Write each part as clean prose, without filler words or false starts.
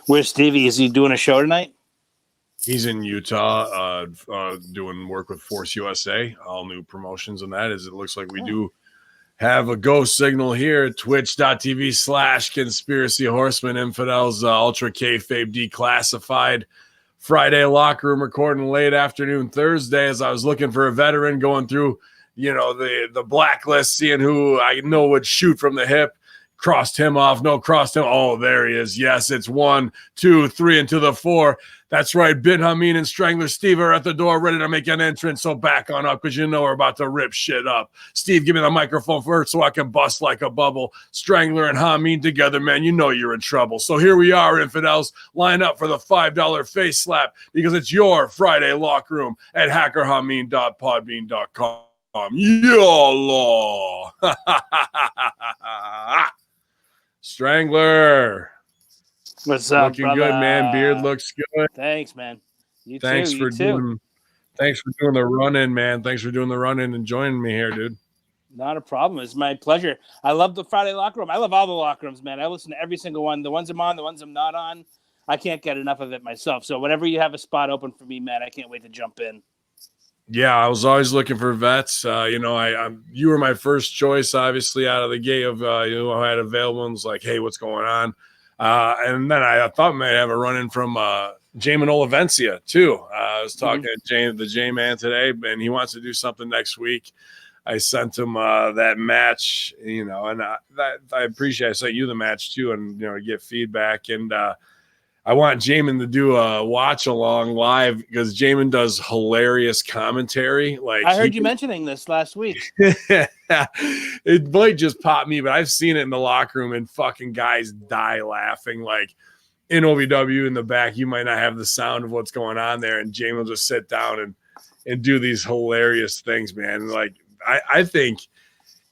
Where's Stevie? Is he doing a show tonight? He's in Utah doing work with Force USA, all new promotions and that. As it looks like we do have a go signal here, twitch.tv/conspiracy horseman infidels, ultra kayfabe declassified. Friday locker room recording late afternoon Thursday as I was looking for a veteran going through, the blacklist, seeing who I know would shoot from the hip. Crossed him off. No, crossed him. Oh, there he is. Yes, it's 1, 2, 3 into the 4. That's right. HackerHamin and Strangler Steve are at the door ready to make an entrance. So back on up because we're about to rip shit up. Steve, give me the microphone first so I can bust like a bubble. Strangler and Hamin together, man. You know you're in trouble. So here we are, infidels. Line up for the $5 face slap because it's your Friday locker room at hackerhamin.podbean.com. YOLO. Strangler. What's up, looking brother? good, man. Beard looks good. Thanks, man. You thanks too. for doing the run-in, man. Thanks for doing the run-in and joining me here, dude. Not a problem. It's my pleasure. I love the Friday locker room. I love all the locker rooms, man. I listen to every single one. The ones I'm on, the ones I'm not on. I can't get enough of it myself. So whenever you have a spot open for me, man, I can't wait to jump in. Yeah, I was always looking for vets. You were my first choice, obviously, out of the gate of who I had available. And was like, hey, what's going on? And then I thought I might have a run-in from Jamin Olivencia, too. I was talking to the J-Man today, and he wants to do something next week. I sent him that match, and I appreciate I sent you the match, too, and, get feedback. And I want Jamin to do a watch along live because Jamin does hilarious commentary. Like I heard you mentioning this last week. It might just pop me, but I've seen it in the locker room and fucking guys die laughing. Like in OVW in the back, you might not have the sound of what's going on there, and Jamin will just sit down and do these hilarious things, man. Like I think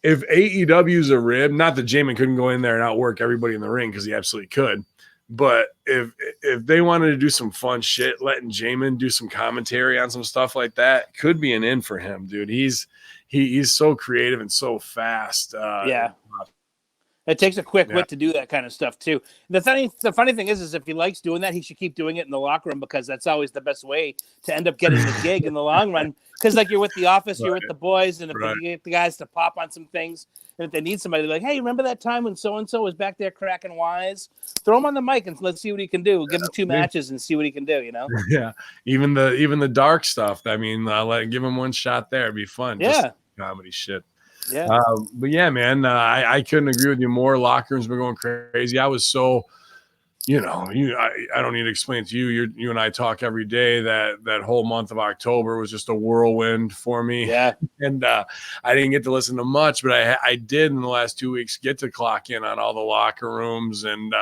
if AEW's a rib, not that Jamin couldn't go in there and outwork everybody in the ring because he absolutely could. But if they wanted to do some fun shit, letting Jamin do some commentary on some stuff like that could be an in for him, dude. He's so creative and so fast. Yeah. It takes a quick wit to do that kind of stuff too. The funny thing is if he likes doing that, he should keep doing it in the locker room because that's always the best way to end up getting the gig in the long run. Because like you're with the office, you're with the boys, and if you get the guys to pop on some things, and if they need somebody, they're like, hey, remember that time when so-and-so was back there cracking wise? Throw him on the mic and let's see what he can do. Give him 2 matches and see what he can do, Yeah, even the dark stuff. I mean, give him one shot there. It'd be fun. Yeah. Just comedy shit. Yeah. But yeah, man, I couldn't agree with you more. Locker rooms been going crazy. I was so, I don't need to explain to you. You and I talk every day. That whole month of October was just a whirlwind for me. Yeah. And I didn't get to listen to much, but I did in the last 2 weeks get to clock in on all the locker rooms and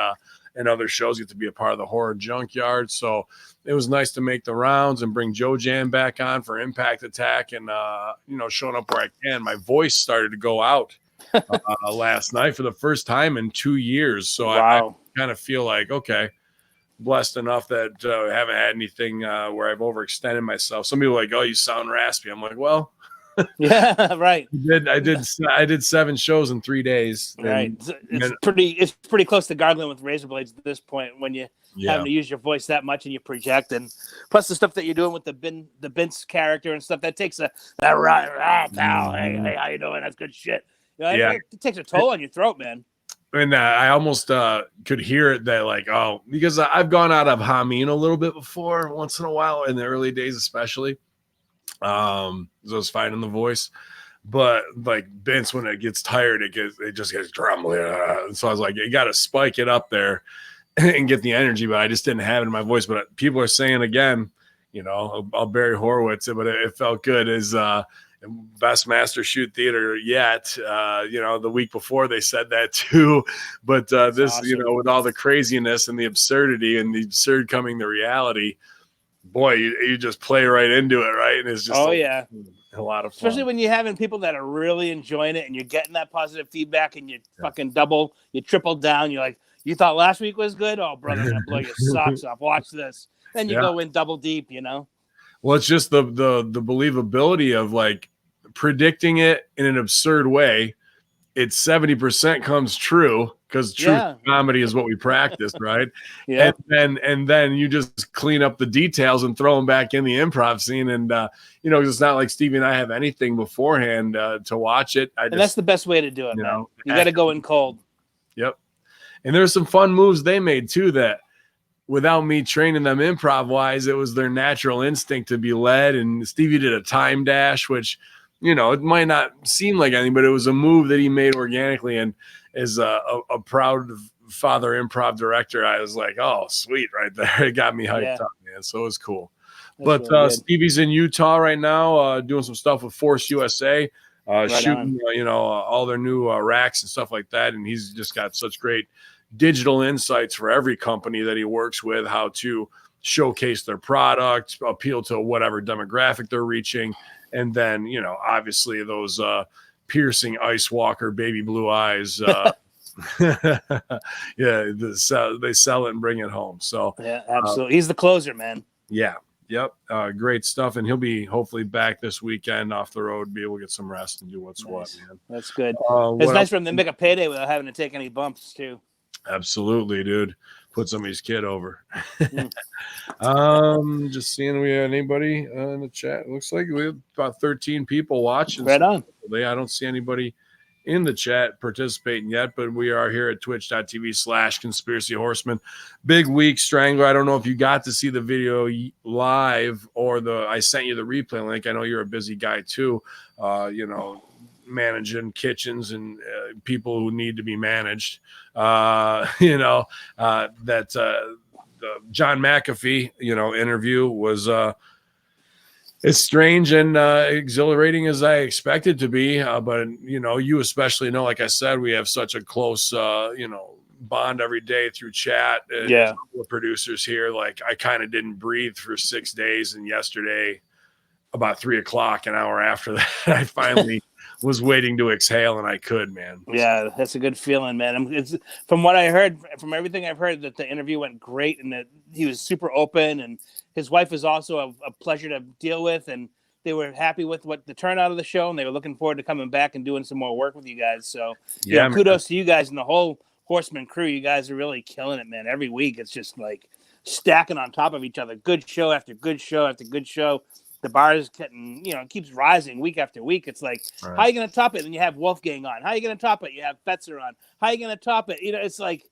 other shows, get to be a part of the horror junkyard. So it was nice to make the rounds and bring Joe Jan back on for Impact Attack and, showing up where I can. My voice started to go out last night for the first time in 2 years. So I kind of feel like, okay, blessed enough that I haven't had anything where I've overextended myself. Some people are like, oh, you sound raspy. I'm like, well, yeah, right. I did 7 shows in 3 days. Right. It's pretty close to gargling with razor blades at this point when you having to use your voice that much and you project, and plus the stuff that you're doing with the Vince character and stuff that takes that pal. Hey, how you doing? That's good shit. It takes a toll on your throat, man. And I almost could hear it that because I've gone out of Hamin a little bit before once in a while in the early days, especially. So I was finding the voice, but like Vince, when it gets tired, it just gets grumbly. So I was like, you got to spike it up there and get the energy, but I just didn't have it in my voice. But people are saying again, I'll Barry Horowitz it, but it felt good as best master shoot theater yet. The week before they said that too, but this, awesome. With all the craziness and the absurdity and the absurd coming to reality, boy, you just play right into it, right? And it's just a lot of fun. Especially when you're having people that are really enjoying it and you're getting that positive feedback and you fucking you triple down. You're like, you thought last week was good? Oh, brother, I'm going to blow your socks off. Watch this. Then you go in double deep, Well, it's just the believability of like predicting it in an absurd way it's 70% comes true because truth comedy is what we practice, right? Yeah. And then you just clean up the details and throw them back in the improv scene. And it's not like Stevie and I have anything beforehand to watch it. And that's the best way to do it, man. You got to go in cold. Yep. And there's some fun moves they made too that without me training them improv wise, it was their natural instinct to be led. And Stevie did a time dash, which, it might not seem like anything, but it was a move that he made organically. And as a proud father improv director, I was like, oh, sweet, right there. It got me hyped up, man. So it was cool. That's really Stevie's in Utah right now, doing some stuff with Force USA, shooting, all their new racks and stuff like that. And he's just got such great digital insights for every company that he works with, how to showcase their product, appeal to whatever demographic they're reaching. And then, obviously those piercing Ice Walker baby blue eyes. They sell it and bring it home. So yeah, absolutely. He's the closer, man. Yeah. Yep. Great stuff. And he'll be hopefully back this weekend off the road, be able to get some rest and do what's what, man. That's good. It's nice for him to make a payday without having to take any bumps too. Absolutely, dude. Put somebody's kid over. Just seeing if we have anybody in the chat. It looks like we have about 13 people watching. Right on. I don't see anybody in the chat participating yet, but we are here at twitch.tv/Conspiracy Horseman. Big week, Strangler. I don't know if you got to see the video live or I sent you the replay link. I know you're a busy guy too. Managing kitchens and people who need to be managed. The John McAfee, interview was as strange and exhilarating as I expected to be. But you especially know, like I said, we have such a close, bond every day through chat. Yeah. The producers here, like I kind of didn't breathe for 6 days. And yesterday, about 3:00, an hour after that, I finally was waiting to exhale, and I could, man. Yeah, that's a good feeling, man. It's from what I heard, from everything I've heard, that the interview went great, and that he was super open, and his wife is also a pleasure to deal with, and they were happy with what the turnout of the show, and they were looking forward to coming back and doing some more work with you guys. So, kudos to you guys and the whole Horseman crew. You guys are really killing it, man. Every week, it's just like stacking on top of each other. Good show after good show after good show. The bar is getting, keeps rising week after week. It's like, How are you going to top it? And you have Wolfgang on. How are you going to top it? You have Fetzer on. How are you going to top it? It's like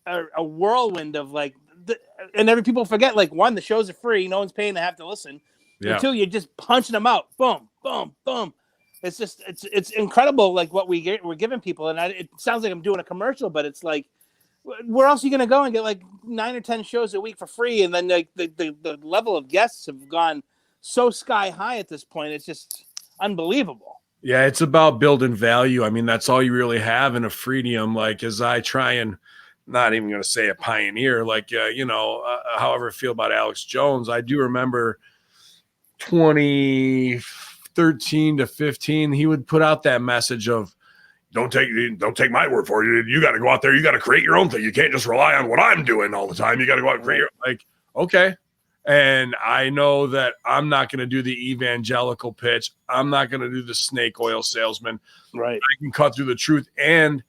a whirlwind of and every people forget, one, the shows are free. No one's paying to have to listen. Yeah. And two, you're just punching them out. Boom, boom, boom. It's just, it's incredible, what we're giving people. And it sounds like I'm doing a commercial, but it's like, where else are you going to go and get 9 or 10 shows a week for free? And then the level of guests have gone so sky high at this point. It's just unbelievable. Yeah, it's about building value. I mean, that's all you really have in a freedom. As I try and not even going to say a pioneer, however I feel about Alex Jones, I do remember 2013 to 15, he would put out that message of don't take my word for it. You got to go out there. You got to create your own thing. You can't just rely on what I'm doing all the time. You got to go out and create okay. And I know that I'm not going to do the evangelical pitch. I'm not going to do the snake oil salesman. Right. I can cut through the truth, and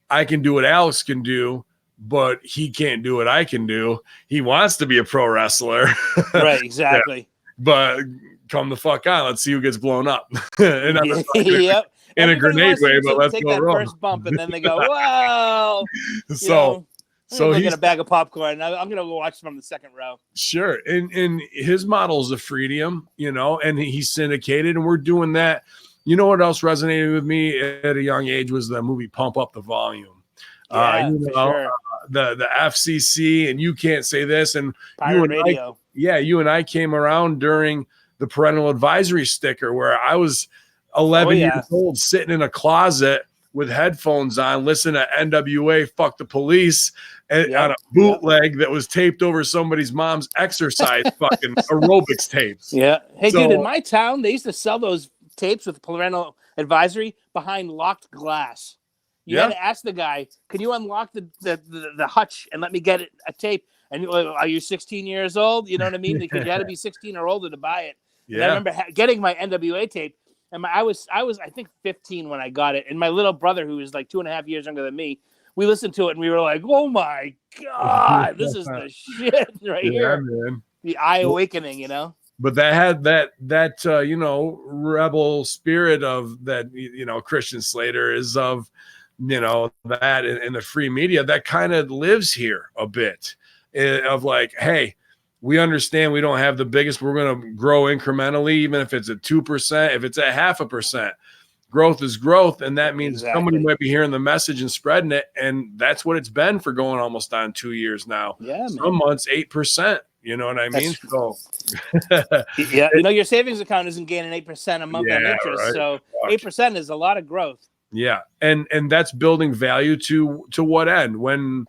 I can do what Alex can do, but he can't do what I can do. He wants to be a pro wrestler. Right, exactly. Yeah. But come the fuck on. Let's see who gets blown up. And yep. In a grenade way, but let's take go that wrong. First bump, and then they go, "Whoa!" So he's get a bag of popcorn. I'm gonna go watch from the second row. Sure, and his model is a freedom, and he's syndicated, and we're doing that. You know what else resonated with me at a young age was the movie Pump Up the Volume. Yeah, for sure. The FCC, and you can't say this, and Pirate Radio. You and I came around during the parental advisory sticker where I was 11 years old, sitting in a closet with headphones on, listening to NWA "Fuck the Police" and on a bootleg that was taped over somebody's mom's exercise fucking aerobics tapes. Yeah. Hey, dude, in my town, they used to sell those tapes with parental advisory behind locked glass. You had to ask the guy, "Can you unlock the hutch and let me get a tape?" And are you 16 years old? You know what I mean? Because you had to be 16 or older to buy it. Yeah. And I remember getting my NWA tape. And I was I think 15 when I got it, and my little brother, who was like 2.5 years younger than me, we listened to it and we were like, "Oh my god, this is the shit right here!" Man. The eye awakening, you know. But that had that you know, rebel spirit of that, you know, Christian Slater is of, you know, that in the free media that kind of lives here a bit, of like, hey, we understand we don't have the biggest, we're going to grow incrementally, even if it's at 2%, if it's at 0.5%. Growth is growth, and that means somebody might be hearing the message and spreading it, and that's what it's been for going almost on 2 years now. Yeah, some months 8%. You know what I mean? So, yeah, you know, your savings account isn't gaining 8% a month on interest, right. So 8% is a lot of growth. Yeah, and that's building value to what end? When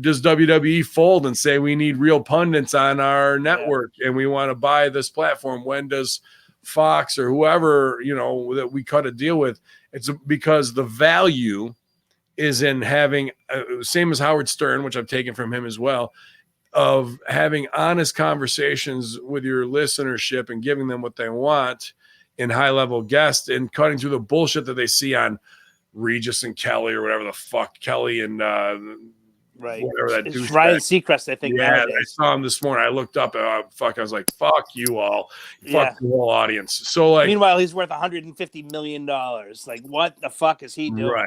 does WWE fold and say we need real pundits on our network and we want to buy this platform? When does Fox or whoever, you know, that we cut a deal with? It's because the value is in having, same as Howard Stern, which I've taken from him as well, of having honest conversations with your listenership and giving them what they want in high-level guests, and cutting through the bullshit that they see on Regis and Kelly or whatever the fuck, Kelly and whatever that dude. Ryan Seacrest, I think. Yeah, nowadays. I saw him this morning. I looked up and I was like, fuck you all. Fuck the whole audience. So like, meanwhile, he's worth $150 million. Like, what the fuck is he doing?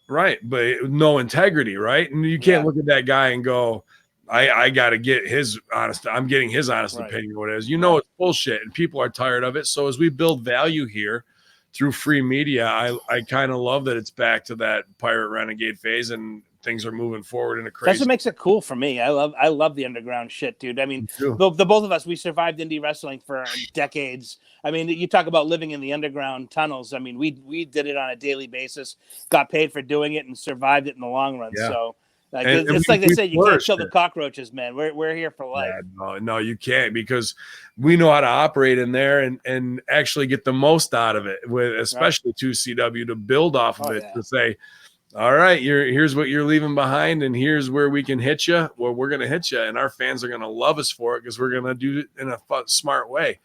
Right. But no integrity, right? And you can't look at that guy and go, I got to get his honest. I'm getting his honest opinion. What it is, you know, it's bullshit, and people are tired of it. So as we build value here through free media, I kind of love that it's back to that pirate renegade phase, and things are moving forward in a crazy. That's what makes it cool for me. I love the underground shit, dude. I mean, the both of us, we survived indie wrestling for decades. I mean, you talk about living in the underground tunnels. I mean, we did it on a daily basis, got paid for doing it, and survived it in the long run. Yeah. So. Like, it's like they say, you can't kill the cockroaches, man. We're here for life. Yeah, no, you can't, because we know how to operate in there and actually get the most out of it, with especially 2CW, to build off of it, to say, all right, here's what you're leaving behind, and here's where we can hit you. Well, we're going to hit you, and our fans are going to love us for it, because we're going to do it in a smart way.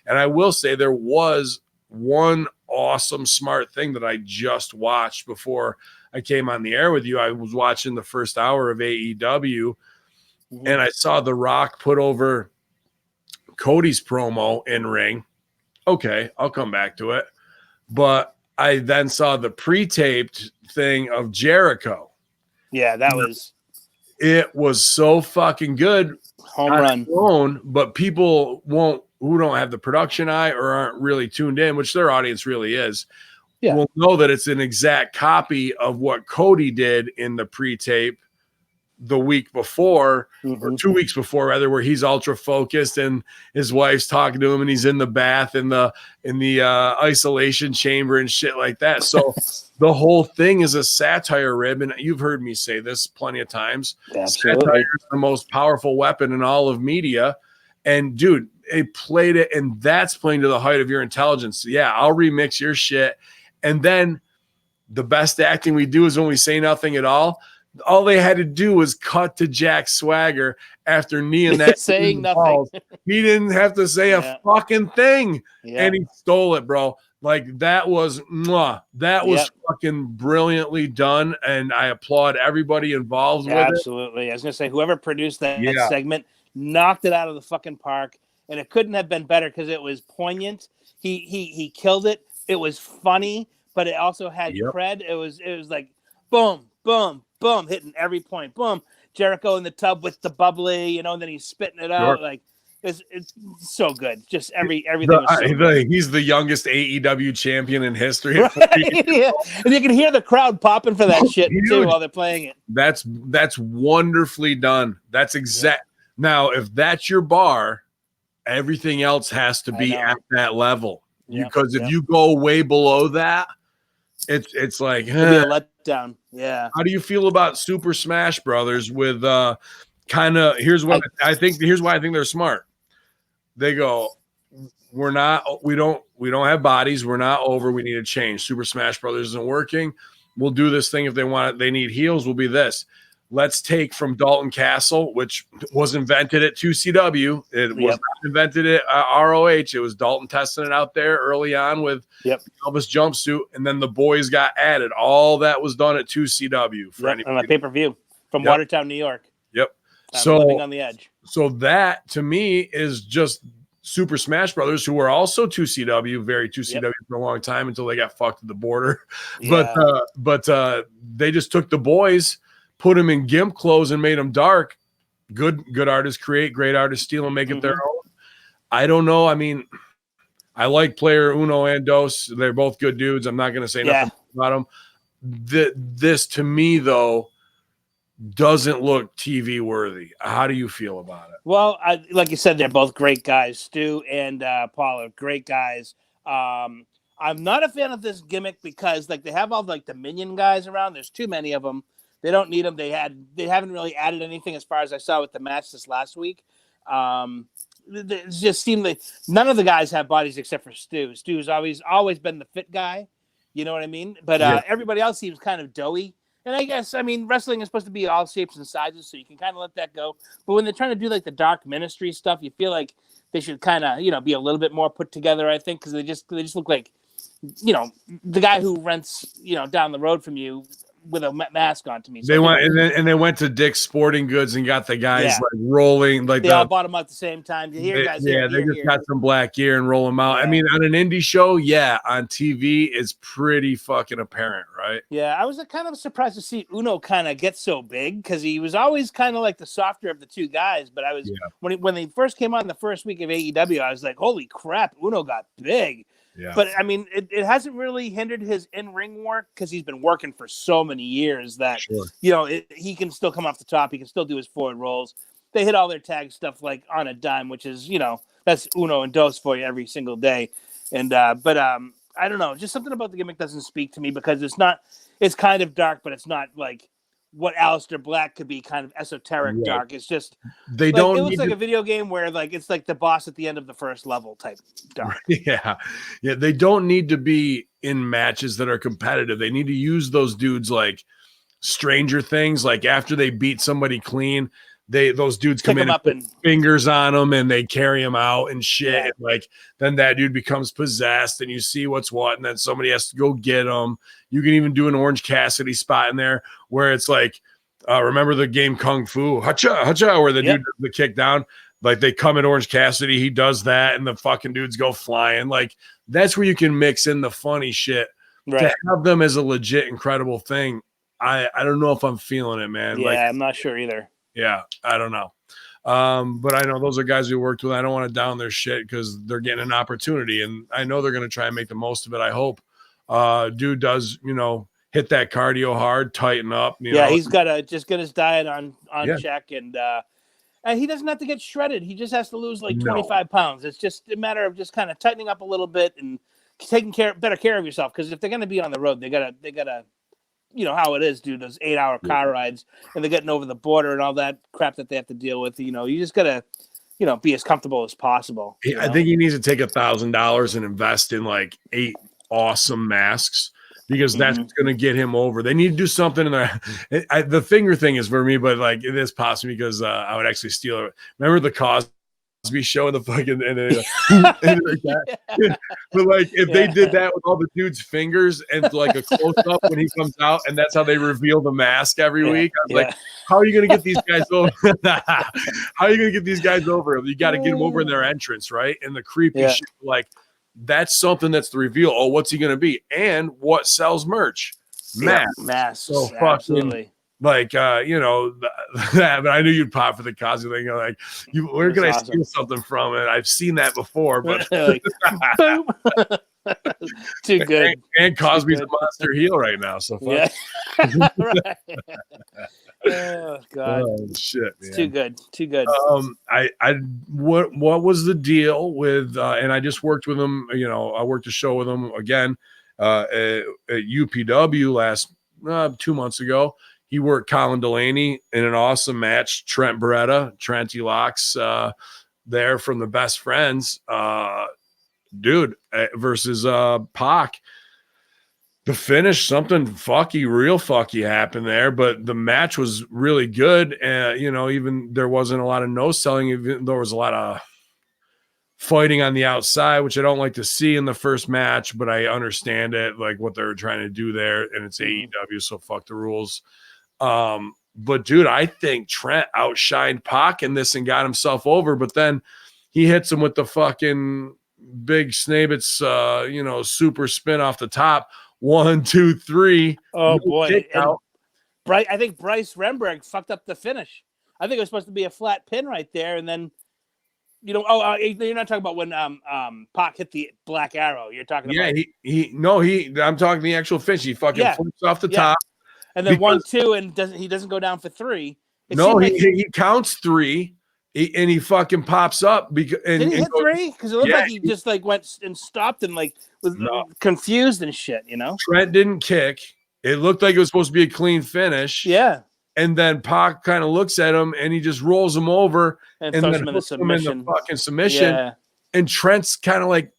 And I will say there was one awesome smart thing that I just watched before I came on the air with you. I was watching the first hour of AEW, and I saw The Rock put over Cody's promo in ring. Okay, I'll come back to it. But I then saw the pre-taped thing of Jericho. Yeah, it was so fucking good. Home run. Own, but people who don't have the production eye or aren't really tuned in, which their audience really is, will know that it's an exact copy of what Cody did in the pre-tape the week before, or 2 weeks before, rather, where he's ultra focused and his wife's talking to him and he's in the bath in the isolation chamber and shit like that. So the whole thing is a satire rib, and you've heard me say this plenty of times. Absolutely. Satire is the most powerful weapon in all of media. And dude, they played it, and that's playing to the height of your intelligence. Yeah, I'll remix your shit. And then the best acting we do is when we say nothing at all. All they had to do was cut to Jack Swagger after kneeing that saying nothing. Balls. He didn't have to say a fucking thing. And he stole it, bro. Like, that was fucking brilliantly done, and I applaud everybody involved with it. Absolutely. I was gonna say, whoever produced that segment knocked it out of the fucking park, and it couldn't have been better, because it was poignant. He killed it. It was funny, but it also had cred. It was like boom, boom, boom, hitting every point. Boom. Jericho in the tub with the bubbly, you know, and then he's spitting it out. Like, it's so good. Just everything was so good. He's the youngest AEW champion in history. Right? Yeah. And you can hear the crowd popping for that shit too while they're playing it. That's wonderfully done. That's exact. Now, if that's your bar, everything else has to be at that level. Because if you go way below that, it's like, it'd be a letdown. Yeah. How do you feel about Super Smash Brothers with here's why I think they're smart. They go, we don't have bodies, we're not over, we need to change. Super Smash Brothers isn't working. We'll do this thing if they want it. They need heels, will be this. let's take from Dalton Castle, which was invented at 2CW. It was not invented at ROH. It was Dalton testing it out there early on with Elvis jumpsuit, and then the boys got added. All that was done at 2CW for on a pay-per-view from Watertown, New York. So Living on the Edge. So that to me is just Super Smash Brothers, who were also 2CW, very 2CW for a long time until they got fucked at the border. But they just took the boys, put them in gimp clothes, and made them dark. Good artists create, great artists steal and make it their own. I don't know. I mean, I like player Uno and Dos. They're both good dudes. I'm not going to say nothing about them. This to me though doesn't look TV worthy. How do you feel about it? Well, like you said, they're both great guys. Stu and Paul are great guys. I'm not a fan of this gimmick because like they have all like the minion guys around. There's too many of them. They don't need them. They haven't really added anything as far as I saw with the match this last week. It just seemed like none of the guys have bodies except for Stu. Stu's always been the fit guy. You know what I mean? But everybody else seems kind of doughy. And I guess, I mean, wrestling is supposed to be all shapes and sizes, so you can kind of let that go. But when they're trying to do like the dark ministry stuff, you feel like they should kind of, be a little bit more put together, I think, because they just look like, the guy who rents, down the road from you with a mask on to me. So they went to Dick's Sporting Goods and got the guys like rolling, like they all bought them at the same time. They just got some black gear and roll them out. I mean, on an indie show, on TV, it's pretty fucking apparent, right? Yeah, I was kind of surprised to see Uno kind of get so big because he was always kind of like the softer of the two guys. But I was when they first came on the first week of AEW, I was like, holy crap, Uno got big. Yeah. But I mean, it hasn't really hindered his in-ring work because he's been working for so many years that he can still come off the top. He can still do his forward rolls. They hit all their tag stuff like on a dime, which is that's Uno and Dos for you every single day. And but I don't know, just something about the gimmick doesn't speak to me because it's kind of dark, but it's not like what Aleister Black could be, kind of esoteric dark. It's just it looks like a video game where like it's like the boss at the end of the first level type dark. Yeah. They don't need to be in matches that are competitive. They need to use those dudes like Stranger Things. Like after they beat somebody clean, those dudes come in and put fingers on them and they carry them out and shit. Yeah. And like then that dude becomes possessed and you see what's what, and then somebody has to go get them. You can even do an Orange Cassidy spot in there where it's like, remember the game Kung Fu, hacha, hacha, where the dude does the kick down. Like they come at Orange Cassidy, he does that, and the fucking dudes go flying. Like that's where you can mix in the funny shit to have them as a legit, incredible thing. I don't know if I'm feeling it, man. Yeah, I'm not sure either. Yeah, I don't know. But I know those are guys we worked with. I don't want to down their shit because they're getting an opportunity, and I know they're going to try and make the most of it. I hope. Dude does, hit that cardio hard, tighten up. He's got to just get his diet on check, and he doesn't have to get shredded. He just has to lose like 25 pounds. It's just a matter of just kind of tightening up a little bit and taking better care of yourself. Because if they're going to be on the road, they gotta. How it is, dude, those 8-hour car rides and they're getting over the border and all that crap that they have to deal with. You just got to, be as comfortable as possible. I think he needs to take $1,000 and invest in like 8 awesome masks because that's going to get him over. They need to do something in there. The finger thing is for me, but like it is possible because I would actually steal it. Remember the Cosby Show, the fucking but like if they did that with all the dude's fingers and like a close up when he comes out, and that's how they reveal the mask every week. I was like, how are you gonna get these guys over? How are you gonna get these guys over? You got to get them over in their entrance, right? And the creepy shit, like that's something that's the reveal. Oh, what's he gonna be? And what sells merch? Masks. So fucking. Like, but I knew you'd pop for the Cosby thing. You're like, where can I steal something from it? I've seen that before, but boom. Too good. And Cosby's a monster heel right now. So right. Oh God. Oh shit, man. It's too good. Too good. What was the deal with and I just worked with him, I worked a show with him again at UPW last 2 months ago. He worked Colin Delaney in an awesome match. Trent Beretta, Trenty Locks, there from the Best Friends, versus Pac. The finish, something real fucky happened there, but the match was really good. You know, even there wasn't a lot of no selling, even there was a lot of fighting on the outside, which I don't like to see in the first match, but I understand it, like what they were trying to do there, and it's AEW, so fuck the rules. But dude, I think Trent outshined Pac in this and got himself over, but then he hits him with the fucking big Snabitz, you know, super spin off the top. 1, 2, 3. Oh boy. I think Bryce Remberg fucked up the finish. I think it was supposed to be a flat pin right there, and then you know, you're not talking about when Pac hit the black arrow. You're talking about I'm talking the actual finish. He fucking flips off the top. And then 1, 2, and he doesn't go down for 3. He counts 3. And he fucking pops up did he hit 3? Because it looked like he just like went and stopped and like was confused and shit, you know. Trent didn't kick. It looked like it was supposed to be a clean finish. Yeah. And then Pac kind of looks at him and he just rolls him over and throws him in the submission. In the fucking submission. Yeah. And Trent's kind of like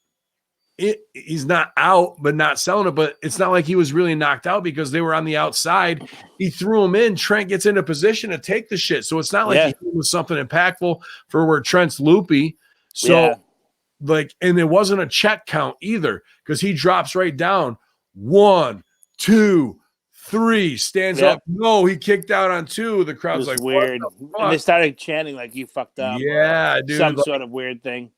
he's not out, but not selling it. But it's not like he was really knocked out because they were on the outside. He threw him in. Trent gets into position to take the shit. So it's not like he was something impactful for where Trent's loopy. So like, and it wasn't a check count either because he drops right down. 1, 2, 3, stands up. No, he kicked out on 2. The crowd's like, weird. And they started chanting like you fucked up. Yeah, dude. Some sort of weird thing.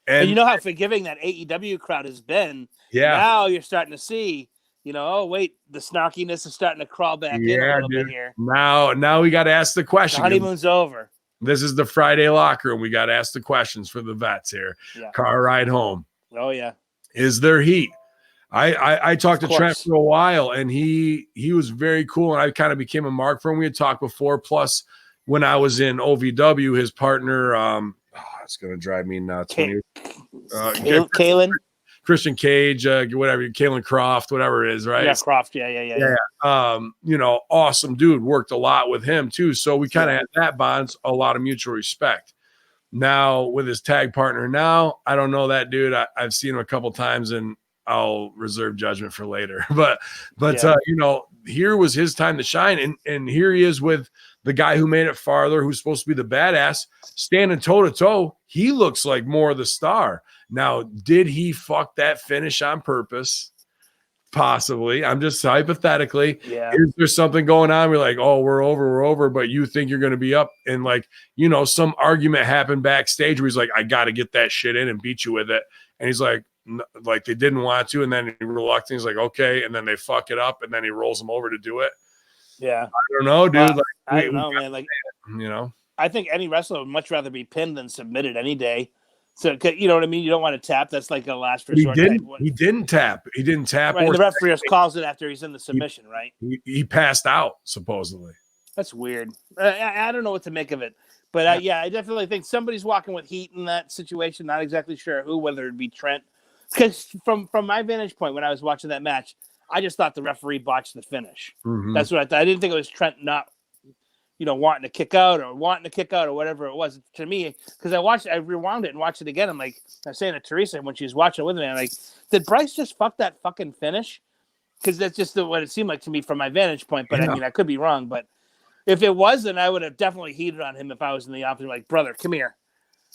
And you know how forgiving that AEW crowd has been. Yeah. Now you're starting to see, you know, oh wait, the snarkiness is starting to crawl back in a little bit here. Now we got to ask the question. The honeymoon's over. This is the Friday locker room. We got to ask the questions for the vets here. Yeah. Car ride home. Oh yeah. Is there heat? I talked to Trent for a while, and he was very cool, and I kind of became a mark for him. We had talked before. Plus, when I was in OVW, his partner, it's going to drive me nuts. Kalen? Christian Cage, whatever, Kalen Croft, whatever it is, right? Yeah, Croft, yeah. You know, awesome dude. Worked a lot with him too, so we kind of had that bond, a lot of mutual respect. Now with his tag partner, I don't know that dude. I've seen him a couple times, and I'll reserve judgment for later. But you know, here was his time to shine, and here he is with the guy who made it farther, who's supposed to be the badass, standing toe to toe. He looks like more of the star. Now, did he fuck that finish on purpose? Possibly. I'm just hypothetically. Yeah. Is there something going on? We're like, oh, we're over, but you think you're going to be up. And like, you know, some argument happened backstage where he's like, I got to get that shit in and beat you with it. And he's like they didn't want to. And then he reluctant. He's like, okay. And then they fuck it up. And then he rolls them over to do it. Yeah. I don't know, dude. I don't know, man. Like, you know, I think any wrestler would much rather be pinned than submitted any day. So, you know what I mean? You don't want to tap. That's like a last resort. He didn't tap. Right. The referee just calls it after he's in the submission, right? He passed out, supposedly. That's weird. I don't know what to make of it. But I definitely think somebody's walking with heat in that situation. Not exactly sure who, whether it be Trent. Because from my vantage point, when I was watching that match, I just thought the referee botched the finish. Mm-hmm. That's what I thought. I didn't think it was Trent not, you know, wanting to kick out or whatever it was. To me, because I rewound it and watched it again. I'm like, I was saying to Teresa when she was watching with me, I'm like, did Bryce just fuck that fucking finish? Because that's just what it seemed like to me from my vantage point. But I mean, I could be wrong. But if it was, then I would have definitely heated on him if I was in the opposite. Like, brother, come here.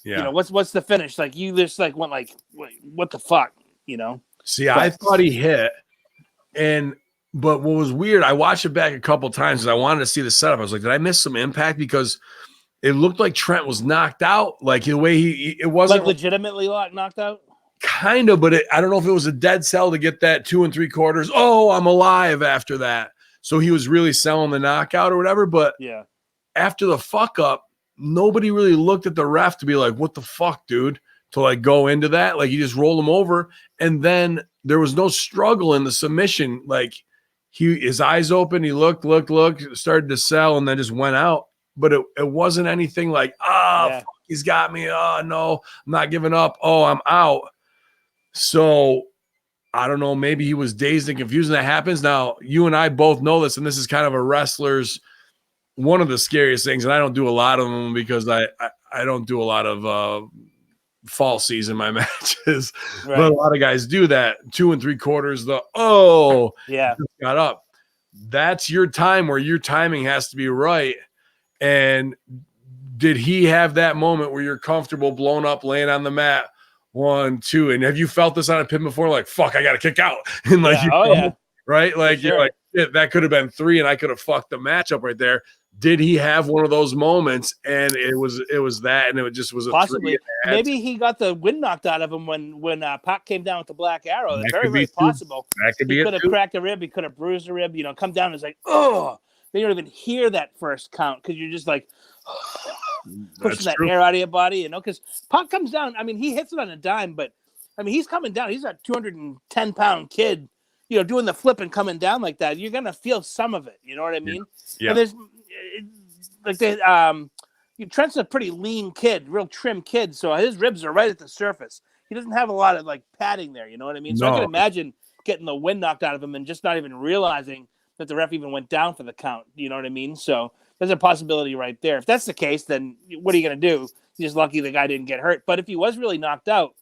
Yeah. You know, what's the finish? Like, you just like went like, what the fuck? You know? See, I thought he hit. But what was weird, I watched it back a couple times and I wanted to see the setup. I was like, did I miss some impact? Because it looked like Trent was knocked out. Like the way it wasn't like legitimately knocked out. Kind of, but I don't know if it was a dead sell to get that 2 3/4. Oh, I'm alive after that. So he was really selling the knockout or whatever. But yeah, after the fuck up, nobody really looked at the ref to be like, what the fuck, dude? To like go into that. Like he just rolled him over. And then there was no struggle in the submission. Like his eyes open, he looked, started to sell, and then just went out. But it wasn't anything like, fuck, he's got me. Oh, no, I'm not giving up. Oh, I'm out. So I don't know. Maybe he was dazed and confused, and that happens. Now, you and I both know this, and this is kind of a wrestler's one of the scariest things, and I don't do a lot of them because I don't do a lot of fall season my matches, Right. but a lot of guys do that 2 3/4. Yeah. Got up. That's your time where your timing has to be right. And did he have that moment where you're comfortable, blown up, laying on the mat? 1, 2, and have you felt this on a pin before? Like, fuck, I gotta kick out, and like, right? Like, sure. you're like, shit, that could have been 3, and I could have fucked the match up right there. Did he have one of those moments? And it was that, and it just was a possibly. 3. Maybe he got the wind knocked out of him when Pac came down with the black arrow. That very, very possible. That could he be could have cracked a rib. He could have bruised a rib. You know, come down and it's like, oh, then you don't even hear that first count because you're just like pushing that air out of your body. You know, because Pac comes down. I mean, he hits it on a dime, but I mean, he's coming down. He's a 210-pound kid. You know, doing the flip and coming down like that. You're gonna feel some of it. You know what I mean? Yeah. And there's like Trent's a pretty lean kid, real trim kid, so his ribs are right at the surface. He doesn't have a lot of like padding there, you know what I mean? So I can imagine getting the wind knocked out of him and just not even realizing that the ref even went down for the count, you know what I mean? So there's a possibility right there. If that's the case, then what are you going to do? You're just lucky the guy didn't get hurt. But if he was really knocked out,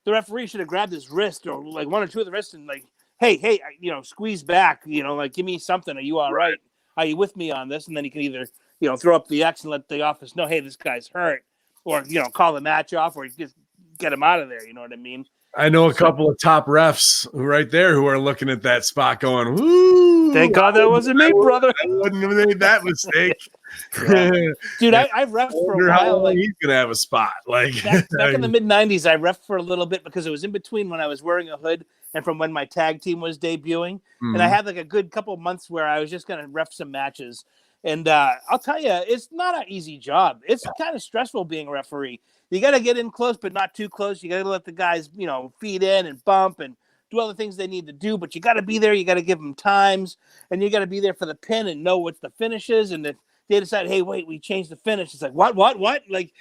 the referee should have grabbed his wrist or like 1 or 2 of the wrists and like, hey, you know, squeeze back, you know, like give me something. Are you all right? Are you with me on this? And then he can either, you know, throw up the X and let the office know, hey, this guy's hurt, or, you know, call the match off, or just get him out of there. You know what I mean? I know a couple of top refs right there who are looking at that spot going, woo. Thank God that wasn't me, brother. I wouldn't have made that mistake. Dude, I've refed for a while. Like, he's going to have a spot. Like back in the mid-'90s, I refed for a little bit because it was in between when I was wearing a hood and from when my tag team was debuting. Mm-hmm. And I had like a good couple of months where I was just going to ref some matches. And I'll tell you, it's not an easy job. It's kind of stressful being a referee. You got to get in close, but not too close. You got to let the guys, you know, feed in and bump and do all the things they need to do. But you got to be there. You got to give them times. And you got to be there for the pin and know what the finish is. And if they decide, hey, wait, we changed the finish, it's like, what? Like,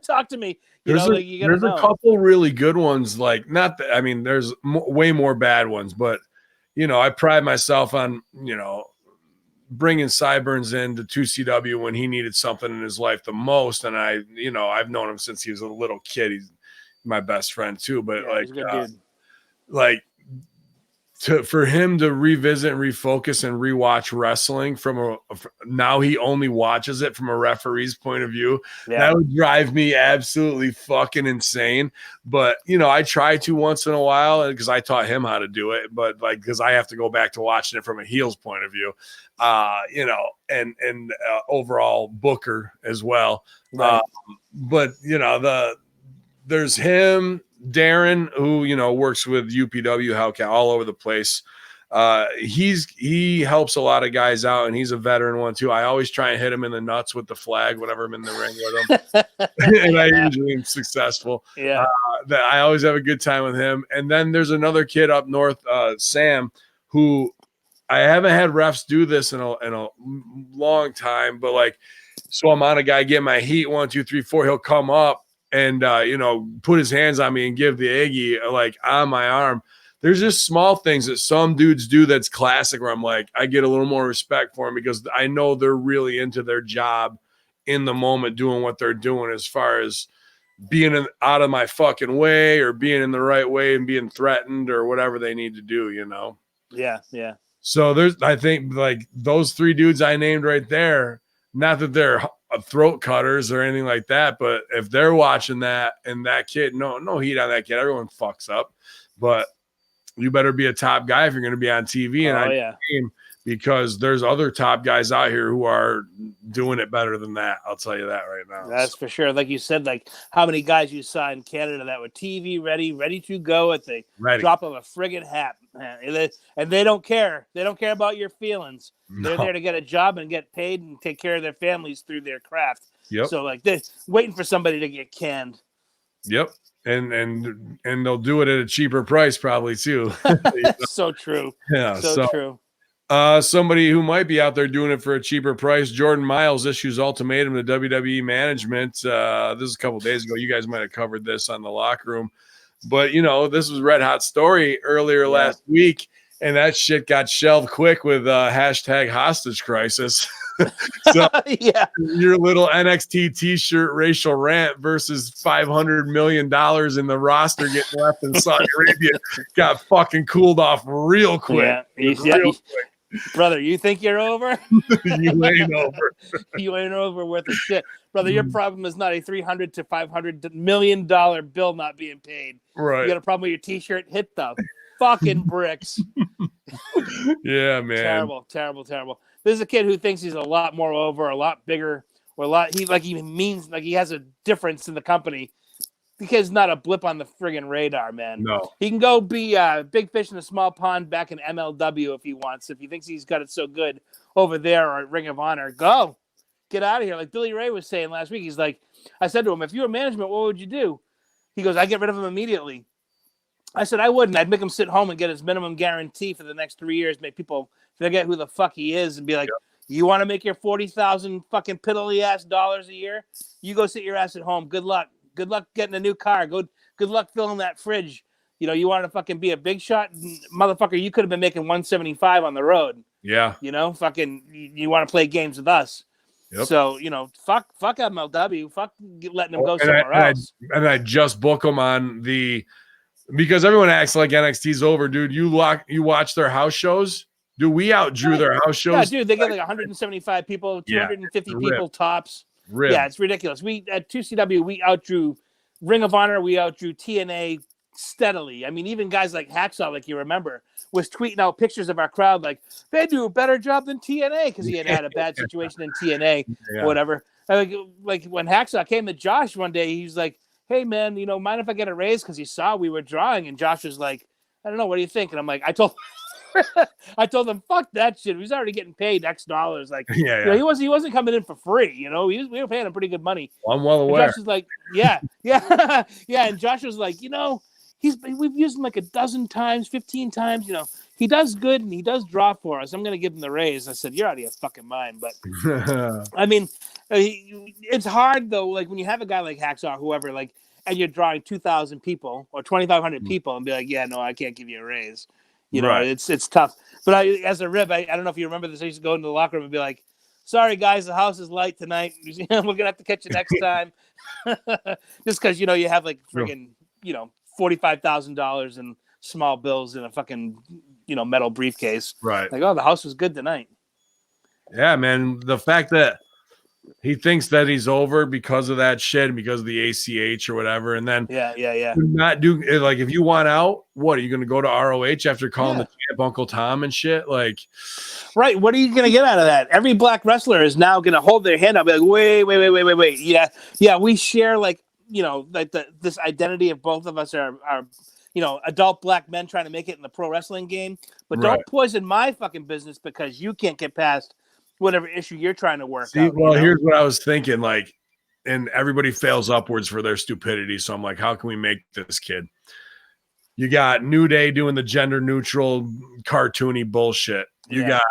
talk to me. There's a couple really good ones. Like, not that, I mean, there's way more bad ones. But, you know, I pride myself on, you know, bringing Sideburns into 2CW when he needed something in his life the most. And I've known him since he was a little kid. He's my best friend too, but for him to revisit and refocus and rewatch wrestling now he only watches it from a referee's point of view. That would drive me absolutely fucking insane. But, you know, I try to once in a while because I taught him how to do it, but like, because I have to go back to watching it from a heel's point of view, you know, and overall booker as well. Right. But, you know, there's him, Darren, who, you know, works with UPW, Hellcat, all over the place. He helps a lot of guys out, and he's a veteran one too. I always try and hit him in the nuts with the flag whenever I'm in the ring with him, and I usually am successful. Yeah, I always have a good time with him. And then there's another kid up north, Sam, who I haven't had refs do this in a long time, but like, so I'm on a guy getting my heat 1, 2, 3, 4. He'll come up and, you know, put his hands on me and give the Iggy like on my arm. There's just small things that some dudes do that's classic where I'm like, I get a little more respect for them because I know they're really into their job in the moment, doing what they're doing as far as being out of my fucking way or being in the right way and being threatened or whatever they need to do, you know? Yeah, yeah. So I think like those 3 dudes I named right there, not that they're throat cutters or anything like that, but if they're watching that and that kid, no heat on that kid, everyone fucks up, but you better be a top guy if you're going to be on TV and game, because there's other top guys out here who are doing it better than that. I'll tell you that right now. That's for sure. Like you said, like how many guys you saw in Canada that were TV ready to go at the drop of a friggin' hat, man. And they don't care. They don't care about your feelings. No. They're there to get a job and get paid and take care of their families through their craft. Yep. So like they're waiting for somebody to get canned. Yep. And they'll do it at a cheaper price probably too. So true. Yeah. So true. Somebody who might be out there doing it for a cheaper price, Jordan Miles issues ultimatum to WWE management. This is a couple days ago. You guys might have covered this on the Locker Room, but you know, this was a red hot story earlier last week, and that shit got shelved quick with hashtag hostage crisis. So yeah. your little NXT t-shirt racial rant versus $500 million in the roster getting left in Saudi Arabia got fucking cooled off real quick. Yeah. Brother, you think you're over? You ain't over. You ain't over worth a shit. Brother, your problem is not a $300 to $500 million bill not being paid. Right. You got a problem with your t-shirt? Hit the fucking bricks. Yeah, man. Terrible. This is a kid who thinks he's a lot more over, a lot bigger, or he has a difference in the company. The kid's not a blip on the friggin' radar, man. No. He can go be a big fish in a small pond back in MLW if he wants. If he thinks he's got it so good over there or at Ring of Honor, go. Get out of here. Like Billy Ray was saying last week, he's like, I said to him, if you were management, what would you do? He goes, I'd get rid of him immediately. I said, I wouldn't. I'd make him sit home and get his minimum guarantee for the next 3 years, make people forget who the fuck he is and be like, you want to make your 40,000 fucking piddly ass dollars a year? You go sit your ass at home. Good luck. Good luck getting a new car. Good luck filling that fridge. You know, you want to fucking be a big shot? Motherfucker, you could have been making 175 on the road. Yeah. You know, fucking, you want to play games with us. Yep. So, you know, fuck MLW. Fuck letting them go somewhere else. I just book them on because everyone acts like NXT's over, dude. You watch their house shows. Dude, we outdrew their house shows. Yeah, dude, they get like 175 people, 250 people tops. Rip. Yeah, it's ridiculous. We at 2CW, we outdrew Ring of Honor, we outdrew TNA steadily. I mean, even guys like Hacksaw, like you remember, was tweeting out pictures of our crowd like they do a better job than TNA because he had a bad situation in TNA or whatever. Like when Hacksaw came to Josh one day, he was like, hey man, you know, mind if I get a raise? Because he saw we were drawing, and Josh was like, I don't know, what do you think? And I'm like, I told him, fuck that shit. He was already getting paid X dollars. Like, you know, he wasn't coming in for free. You know, we were paying him pretty good money. Well, I'm well aware. And Josh was like, yeah. And Josh was like, you know, we've used him like a dozen times, 15 times. You know, he does good and he does draw for us. I'm gonna give him the raise. I said, you're out of your fucking mind. But I mean, it's hard though. Like when you have a guy like Hacksaw, whoever, like, and you're drawing 2,000 people or 2,500 people, and be like, yeah, no, I can't give you a raise. You know, it's tough. But as a rib, I don't know if you remember this. I used to go into the locker room and be like, sorry, guys, the house is light tonight. We're going to have to catch you next time. Just because, you know, you have like friggin', you know, $45,000 in small bills in a fucking, you know, metal briefcase. Right. Like, oh, the house was good tonight. Yeah, man. The fact that he thinks that he's over because of that shit, because of the ACH or whatever, and then not do like if you want out, what are you going to go to ROH after calling the champ Uncle Tom and shit? Like, right? What are you going to get out of that? Every black wrestler is now going to hold their hand up, be like, wait. Yeah, we share like, you know, like this identity of both of us are you know, adult black men trying to make it in the pro wrestling game, but don't poison my fucking business because you can't get past whatever issue you're trying to work out. Well, here's what I was thinking, like, and everybody fails upwards for their stupidity. So I'm like, how can we make this kid? You got New Day doing the gender neutral, cartoony bullshit. You got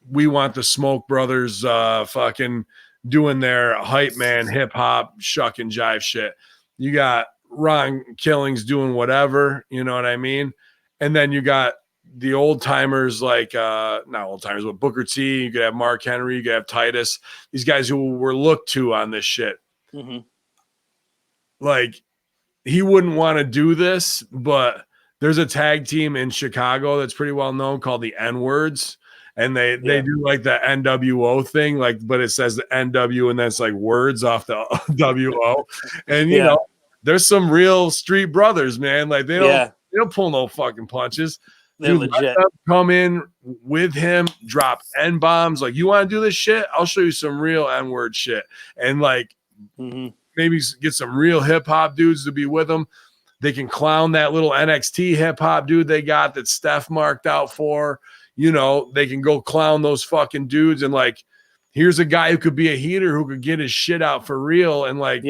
We Want the Smoke Brothers fucking doing their hype man, hip hop, shuck and jive shit. You got Ron Killings doing whatever, you know what I mean? And then you got the old timers, like not old timers, but Booker T. You could have Mark Henry, you could have Titus. These guys who were looked to on this shit. Mm-hmm. Like, he wouldn't want to do this, but there's a tag team in Chicago that's pretty well known called the N-Words, and they do like the NWO thing, like, but it says the NW and then it's like words off the WO, and you know, there's some real street brothers, man. Like they don't pull no fucking punches. They're legit. Come in with him, drop N-bombs. Like, you want to do this shit? I'll show you some real N-word shit. And, like, maybe get some real hip-hop dudes to be with them. They can clown that little NXT hip-hop dude they got that Steph marked out for. You know, they can go clown those fucking dudes. And, like, here's a guy who could be a heater who could get his shit out for real and, like,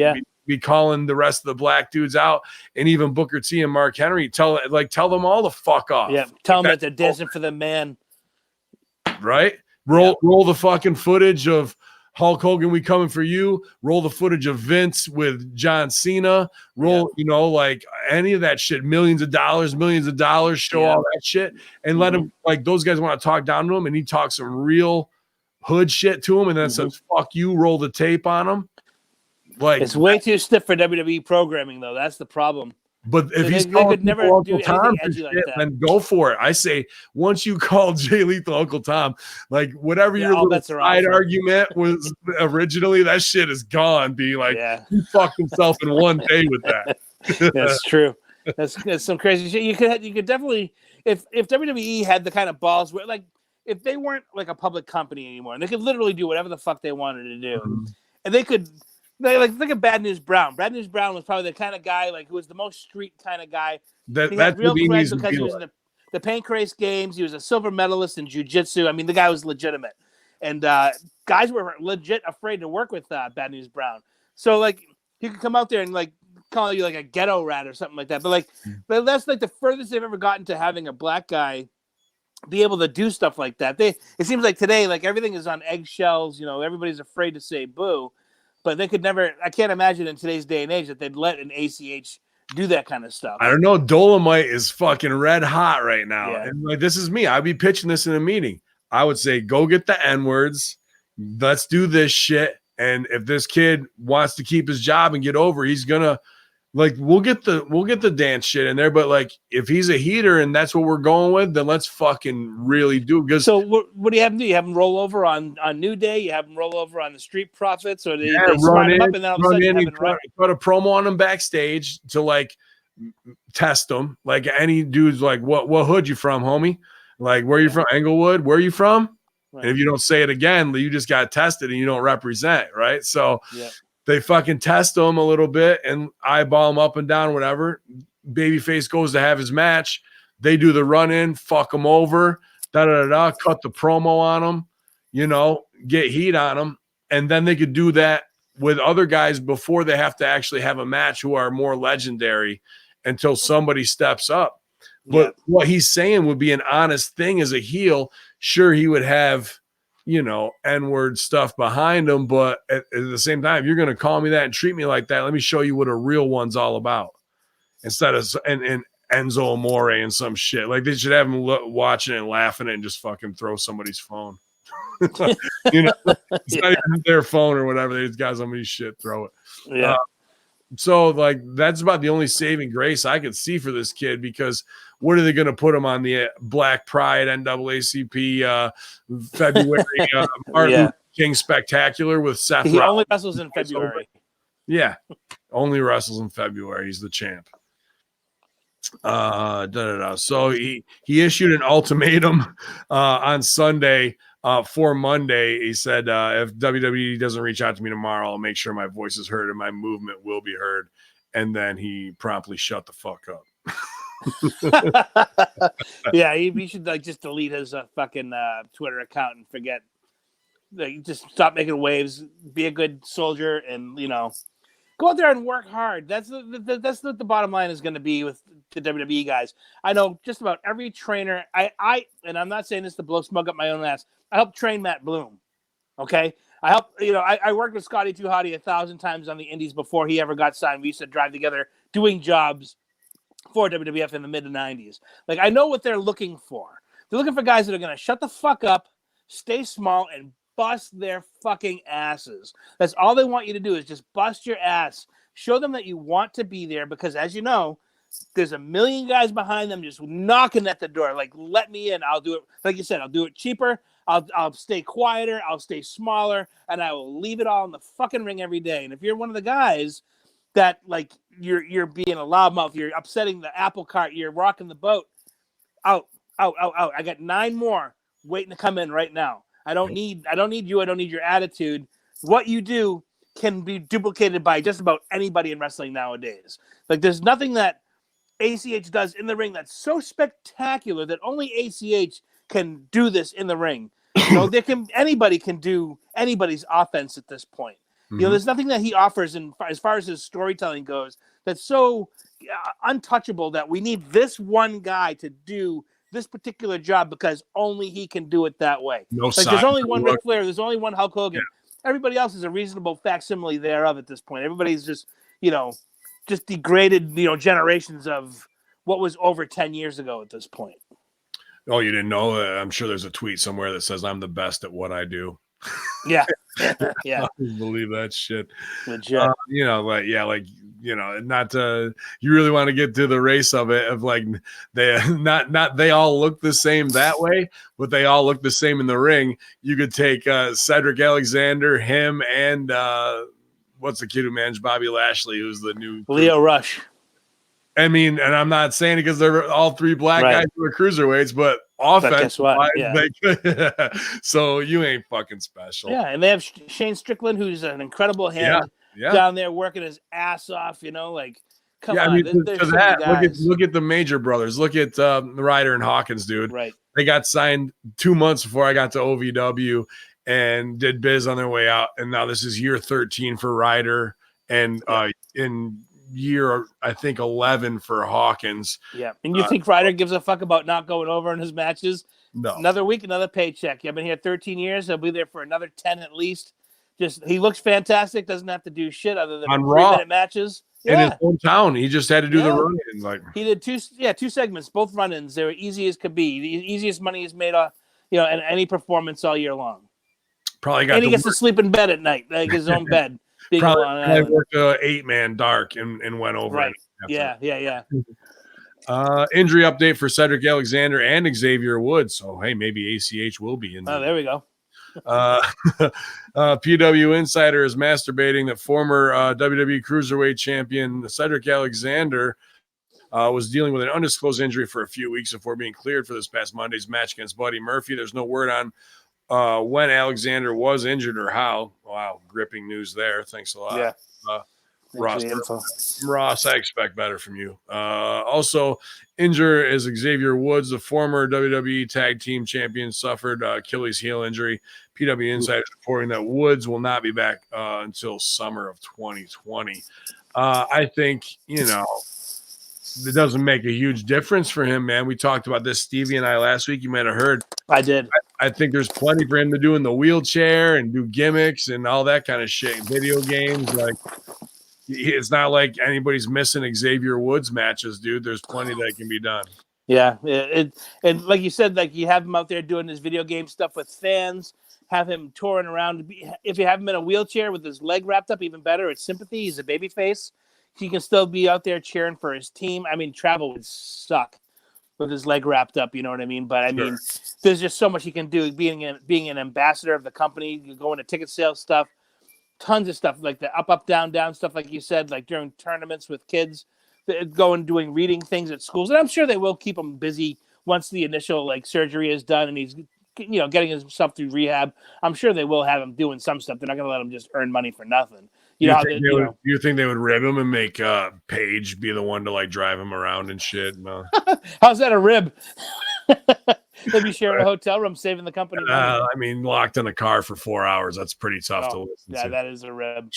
be calling the rest of the black dudes out, and even Booker T and Mark Henry tell them all to fuck off. Yeah, tell them that they're dancing for the man. Right? Roll the fucking footage of Hulk Hogan, we coming for you. Roll the footage of Vince with John Cena. Roll, you know, like any of that shit. Millions of dollars. Show all that shit, and let him, like, those guys want to talk down to him, and he talks some real hood shit to him and then says, fuck you, roll the tape on him. Like, it's way too stiff for WWE programming, though. That's the problem. But if he's they calling could never Uncle do Tom anything edgy like shit, that. then go for it. I say, once you call Jay Lethal Uncle Tom, like whatever your little side argument was originally, that shit is gone. Be like, he fucked himself in one day with that. That's true. That's some crazy shit. You could definitely, if WWE had the kind of balls where, like, if they weren't like a public company anymore, and they could literally do whatever the fuck they wanted to do, and they could. Like, look at Bad News Brown. Bad News Brown was probably the kind of guy, like, who was the most street kind of guy. He had real cred because he was in the Pancrase Games. He was a silver medalist in jiu-jitsu. I mean, the guy was legitimate. And guys were legit afraid to work with Bad News Brown. So, like, he could come out there and, like, call you, like, a ghetto rat or something like that. But, like, that's, like, the furthest they've ever gotten to having a black guy be able to do stuff like that. It seems like today, like, everything is on eggshells. You know, everybody's afraid to say boo. But they could never, I can't imagine in today's day and age that they'd let an ACH do that kind of stuff. I don't know. Dolomite is fucking red hot right now. Yeah. And like, this is me. I'd be pitching this in a meeting. I would say, go get the N-words. Let's do this shit. And if this kid wants to keep his job and get over, he's going to, like, we'll get the dance shit in there. But like, if he's a heater and that's what we're going with, then let's fucking really do it. So what do you have him do? You have him roll over on New Day? You have him roll over on the Street Profits? Or they smart him up and then all of a sudden have it put a promo on him backstage to like test him. Like any dude's like, what hood you from, homie? Like, where you from? Englewood? Where you from? Right. And if you don't say it again, you just got tested and you don't represent, right? So they fucking test him a little bit and eyeball him up and down, whatever. Babyface goes to have his match. They do the run in, fuck him over, cut the promo on him, you know, get heat on him. And then they could do that with other guys before they have to actually have a match who are more legendary until somebody steps up. But what he's saying would be an honest thing as a heel. Sure, he would have, you know, N-word stuff behind him, but at the same time, if you're going to call me that and treat me like that, let me show you what a real one's all about. Instead of and Enzo Amore and some shit. Like, they should have him watching it and laughing and just fucking throw somebody's phone. You know, it's not even their phone or whatever. These guys on me shit, throw it. Yeah. So, like, that's about the only saving grace I could see for this kid, because what are they going to put him on the Black Pride NAACP February Martin Luther King Spectacular with Seth Rollins? He only wrestles in February. Yeah, only wrestles in February. He's the champ. So he issued an ultimatum on Sunday for Monday. He said, if WWE doesn't reach out to me tomorrow, I'll make sure my voice is heard and my movement will be heard. And then he promptly shut the fuck up. Yeah, he should like just delete his fucking Twitter account and forget. Like, just stop making waves. Be a good soldier, and you know, go out there and work hard. That's what the bottom line is going to be with the WWE guys. I know just about every trainer. I and I'm not saying this to blow smoke up my own ass. I helped train Matt Bloom. Okay, I helped. You know, I worked with Scotty 2 Hotty 1,000 times on the Indies before he ever got signed. We used to drive together doing jobs for WWF in the mid '90s. Like, I know what they're looking for. They're looking for guys that are going to shut the fuck up, stay small, and bust their fucking asses. That's all they want you to do, is just bust your ass. Show them that you want to be there, because as you know, there's a million guys behind them just knocking at the door. Like, let me in. I'll do it. Like you said, I'll do it cheaper. I'll stay quieter. I'll stay smaller, and I will leave it all in the fucking ring every day. And if you're one of the guys that, like, you're being a loudmouth, you're upsetting the apple cart, you're rocking the boat, out. I got 9 more waiting to come in right now. I don't need you. I don't need your attitude. What you do can be duplicated by just about anybody in wrestling nowadays. Like, there's nothing that ACH does in the ring that's so spectacular that only ACH can do this in the ring. You know, anybody can do anybody's offense at this point. Mm-hmm. You know, there's nothing that he offers as far as his storytelling goes that's so untouchable that we need this one guy to do this particular job because only he can do it that way. Like, there's only one Ric Flair, there's only one Hulk Hogan. Yeah. Everybody else is a reasonable facsimile thereof at this point. Everybody's just, you know, just degraded, you know, generations of what was over 10 years ago at this point. Oh, you didn't know? I'm sure there's a tweet somewhere that says I'm the best at what I do. Yeah. I believe that shit. Legit. Not to, you really want to get to the race of it, of like, they all look the same that way, but they all look the same in the ring. You could take Cedric Alexander, him, and what's the kid who managed Bobby Lashley, who's the new Leo Rush. I mean, and I'm not saying it because they're all three black guys who are cruiserweights, but offense, so you ain't fucking special. Yeah, and they have Shane Strickland, who's an incredible hand down there working his ass off. Like, come on. I mean, to that, look at the Major brothers. Look at Ryder and Hawkins, dude. Right. They got signed 2 months before I got to OVW and did biz on their way out, and now this is year 13 for Ryder, and in year, I think 11 for Hawkins. Yeah, and you think Ryder gives a fuck about not going over in his matches? No. Another week, another paycheck. I've been here 13 years. He'll be there for another 10 at least. He looks fantastic. Doesn't have to do shit other than 3-minute matches. In his hometown, he just had to do the run-in. Like, he did two segments, both run-ins. They were easy as could be. The easiest money he's made off, in any performance all year long. Probably got. And he gets to sleep in bed at night, like his own bed. Probably worked 8-man dark and went over. Right. Yeah. Injury update for Cedric Alexander and Xavier Woods. So, hey, maybe ACH will be in there. Oh, there we go. PW Insider is masturbating that former WWE Cruiserweight champion Cedric Alexander was dealing with an undisclosed injury for a few weeks before being cleared for this past Monday's match against Buddy Murphy. There's no word on when Alexander was injured or how. Wow, gripping news there. Thanks a lot. Yeah. Ross, I expect better from you. Also, injured is Xavier Woods, the former WWE Tag Team Champion, suffered Achilles heel injury. PW Insider is reporting that Woods will not be back until summer of 2020. I think, it doesn't make a huge difference for him, man. We talked about this, Stevie and I, last week. You might have heard. I did. I think there's plenty for him to do in the wheelchair and do gimmicks and all that kind of shit. Video games, like, it's not like anybody's missing Xavier Woods matches, dude. There's plenty that can be done. Yeah, and like you said, like you have him out there doing his video game stuff with fans. Have him touring around. If you have him in a wheelchair with his leg wrapped up, even better. It's sympathy. He's a babyface. He can still be out there cheering for his team. I mean, travel would suck with his leg wrapped up. You know what I mean? But I mean, there's just so much he can do. Being an ambassador of the company, going to ticket sales stuff. Tons of stuff like the up, down, down stuff, like you said, like during tournaments with kids, doing reading things at schools. And I'm sure they will keep him busy once the initial surgery is done and he's getting himself through rehab. I'm sure they will have him doing some stuff. They're not going to let him just earn money for nothing. You think they would rib him and make Paige be the one to drive him around and shit? No. How's that a rib? They'd be sharing a hotel room, saving the company money. I mean, locked in a car for 4 hours. That's pretty tough to listen to. Yeah, that is a rib.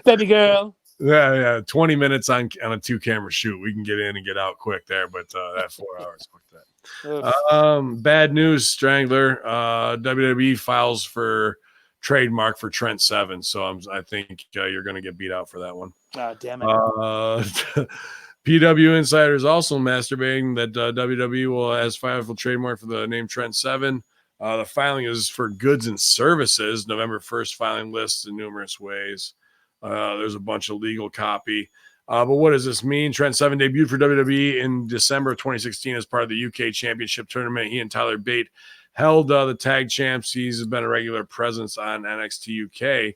Baby girl. Yeah. 20 minutes on a 2-camera shoot. We can get in and get out quick there, but that 4 hours. Fuck that. Bad news, Strangler. WWE files for trademark for Trent Seven. So I think you're going to get beat out for that one. Oh, damn it. PW Insider is also masturbating that WWE has filed for trademark for the name Trent Seven. The filing is for goods and services. November 1st filing lists in numerous ways. There's a bunch of legal copy. But what does this mean? Trent Seven debuted for WWE in December of 2016 as part of the UK Championship Tournament. He and Tyler Bate held the tag champs. He's been a regular presence on NXT UK.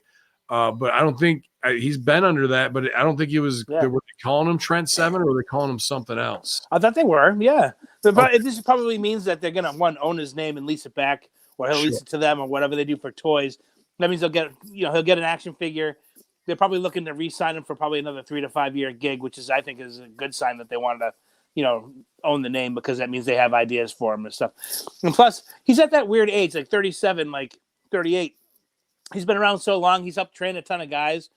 But I don't think he's been under that, but I don't think he was. Were they calling him Trent Seven or were they calling him something else? I thought they were, yeah. But this probably means that they're going to own his name and lease it back, or he'll lease it to them, or whatever they do for toys. That means he'll get an action figure. They're probably looking to re-sign him for probably another 3 to 5 year gig, which I think is a good sign that they wanted to, own the name, because that means they have ideas for him and stuff. And plus, he's at that weird age, like 37, like 38. He's been around so long. He's helped train a ton of guys.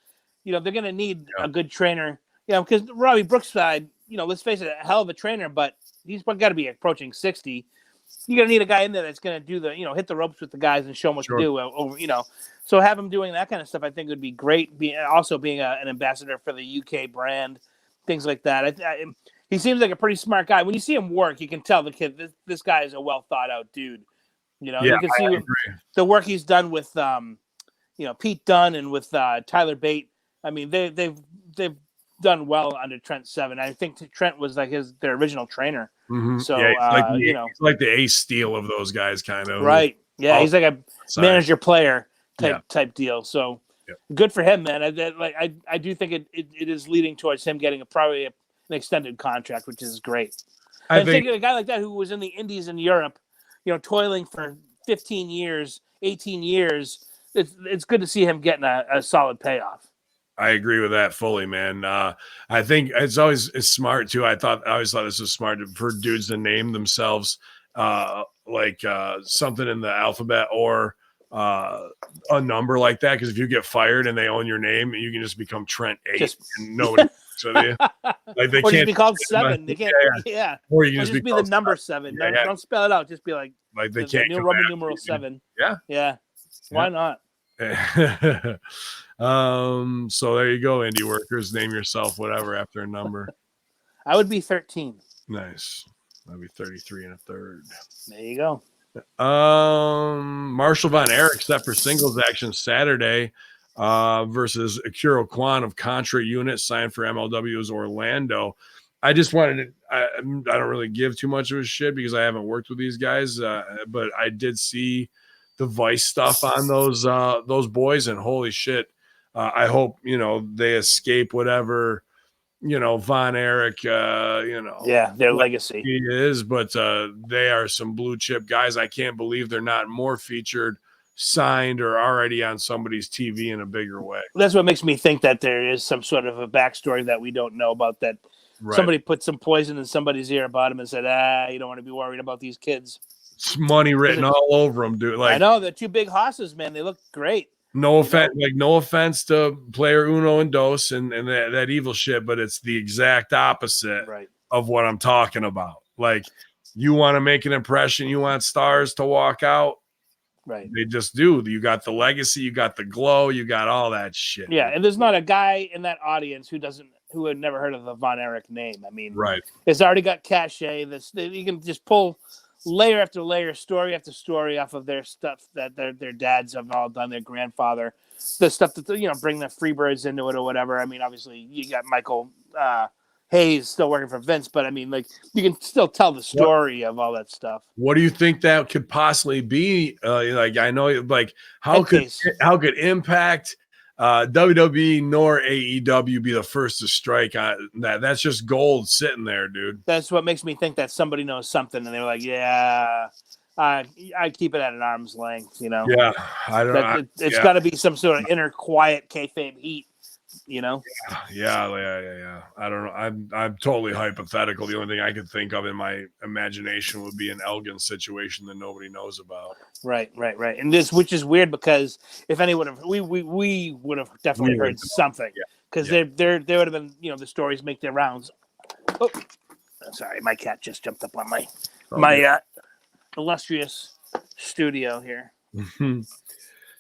They're going to need a good trainer. Because Robbie Brookside, let's face it, a hell of a trainer, but he's got to be approaching 60. You're going to need a guy in there that's going to do the, hit the ropes with the guys and show them what to do. So have him doing that kind of stuff, I think would be great. Being an ambassador for the UK brand, things like that. He seems like a pretty smart guy. When you see him work, you can tell the kid, this guy is a well thought out dude. You know, Yeah, you can see the work he's done with Pete Dunne and with Tyler Bate. I mean, they've done well under Trent Seven. I think Trent was like their original trainer. Mm-hmm. So yeah, he's like the Ace Steel of those guys, kind of. Right. Yeah, he's like a manager player type deal. So good for him, man. I do think it is leading towards him getting probably an extended contract, which is great. I think a guy like that who was in the Indies in Europe, toiling for 15 years, 18 years, it's good to see him getting a solid payoff. I agree with that fully, man. I think it's smart too. I always thought this was smart for dudes to name themselves something in the alphabet or a number like that. Because if you get fired and they own your name, you can just become Trent 8 and nobody works with you. Like they or can't just be called 7. They can't. Yeah. Or you can just be the number 7. Don't spell it out. Just be like they can't. New Roman numeral 7. Yeah. Yeah. Why not? So there you go, indie workers. Name yourself whatever after a number. I would be 13. Nice. I'd be 33 and a third. There you go. Marshall Von Erich set for singles action Saturday versus Akira Kwan of Contra Unit, signed for MLW's Orlando. I just wanted to, I don't really give too much of a shit because I haven't worked with these guys, but I did see the Vice stuff on those boys, and holy shit, I hope they escape whatever Von Erich their legacy he is, but they are some blue chip guys. I can't believe they're not more featured, signed, or already on somebody's TV in a bigger way. That's what makes me think that there is some sort of a backstory that we don't know about, that somebody put some poison in somebody's ear about him and said, you don't want to be worried about these kids. It's money written all over them, dude. Like, I know, they're two big hosses, man. They look great. No offense to player Uno and Dos and that evil shit, but it's the exact opposite of what I'm talking about. Like, you want to make an impression, you want stars to walk out. Right. They just do. You got the legacy, you got the glow, you got all that shit. Yeah, and there's not a guy in that audience who had never heard of the Von Erich name. I mean, it's already got cachet. You can just pull layer after layer, story after story off of their stuff that their dads have all done, their grandfather, the stuff that bring the Freebirds into it or whatever. I mean, obviously you got Michael Hayes still working for Vince, but I mean, like, you can still tell the story of all that stuff. What do you think that could possibly be? I know, like, how could Impact, WWE nor AEW be the first to strike on that? That's just gold sitting there, dude. That's what makes me think that somebody knows something, and they're like, I keep it at an arm's length, Yeah, I don't know. It's got to be some sort of inner quiet kayfabe heat, Yeah. I don't know. I'm totally hypothetical. The only thing I could think of in my imagination would be an Elgin situation that nobody knows about. Right. And which is weird, because if anyone we would have definitely heard something, because they would have been, the stories make their rounds. Oh, sorry, my cat just jumped up on my illustrious studio here.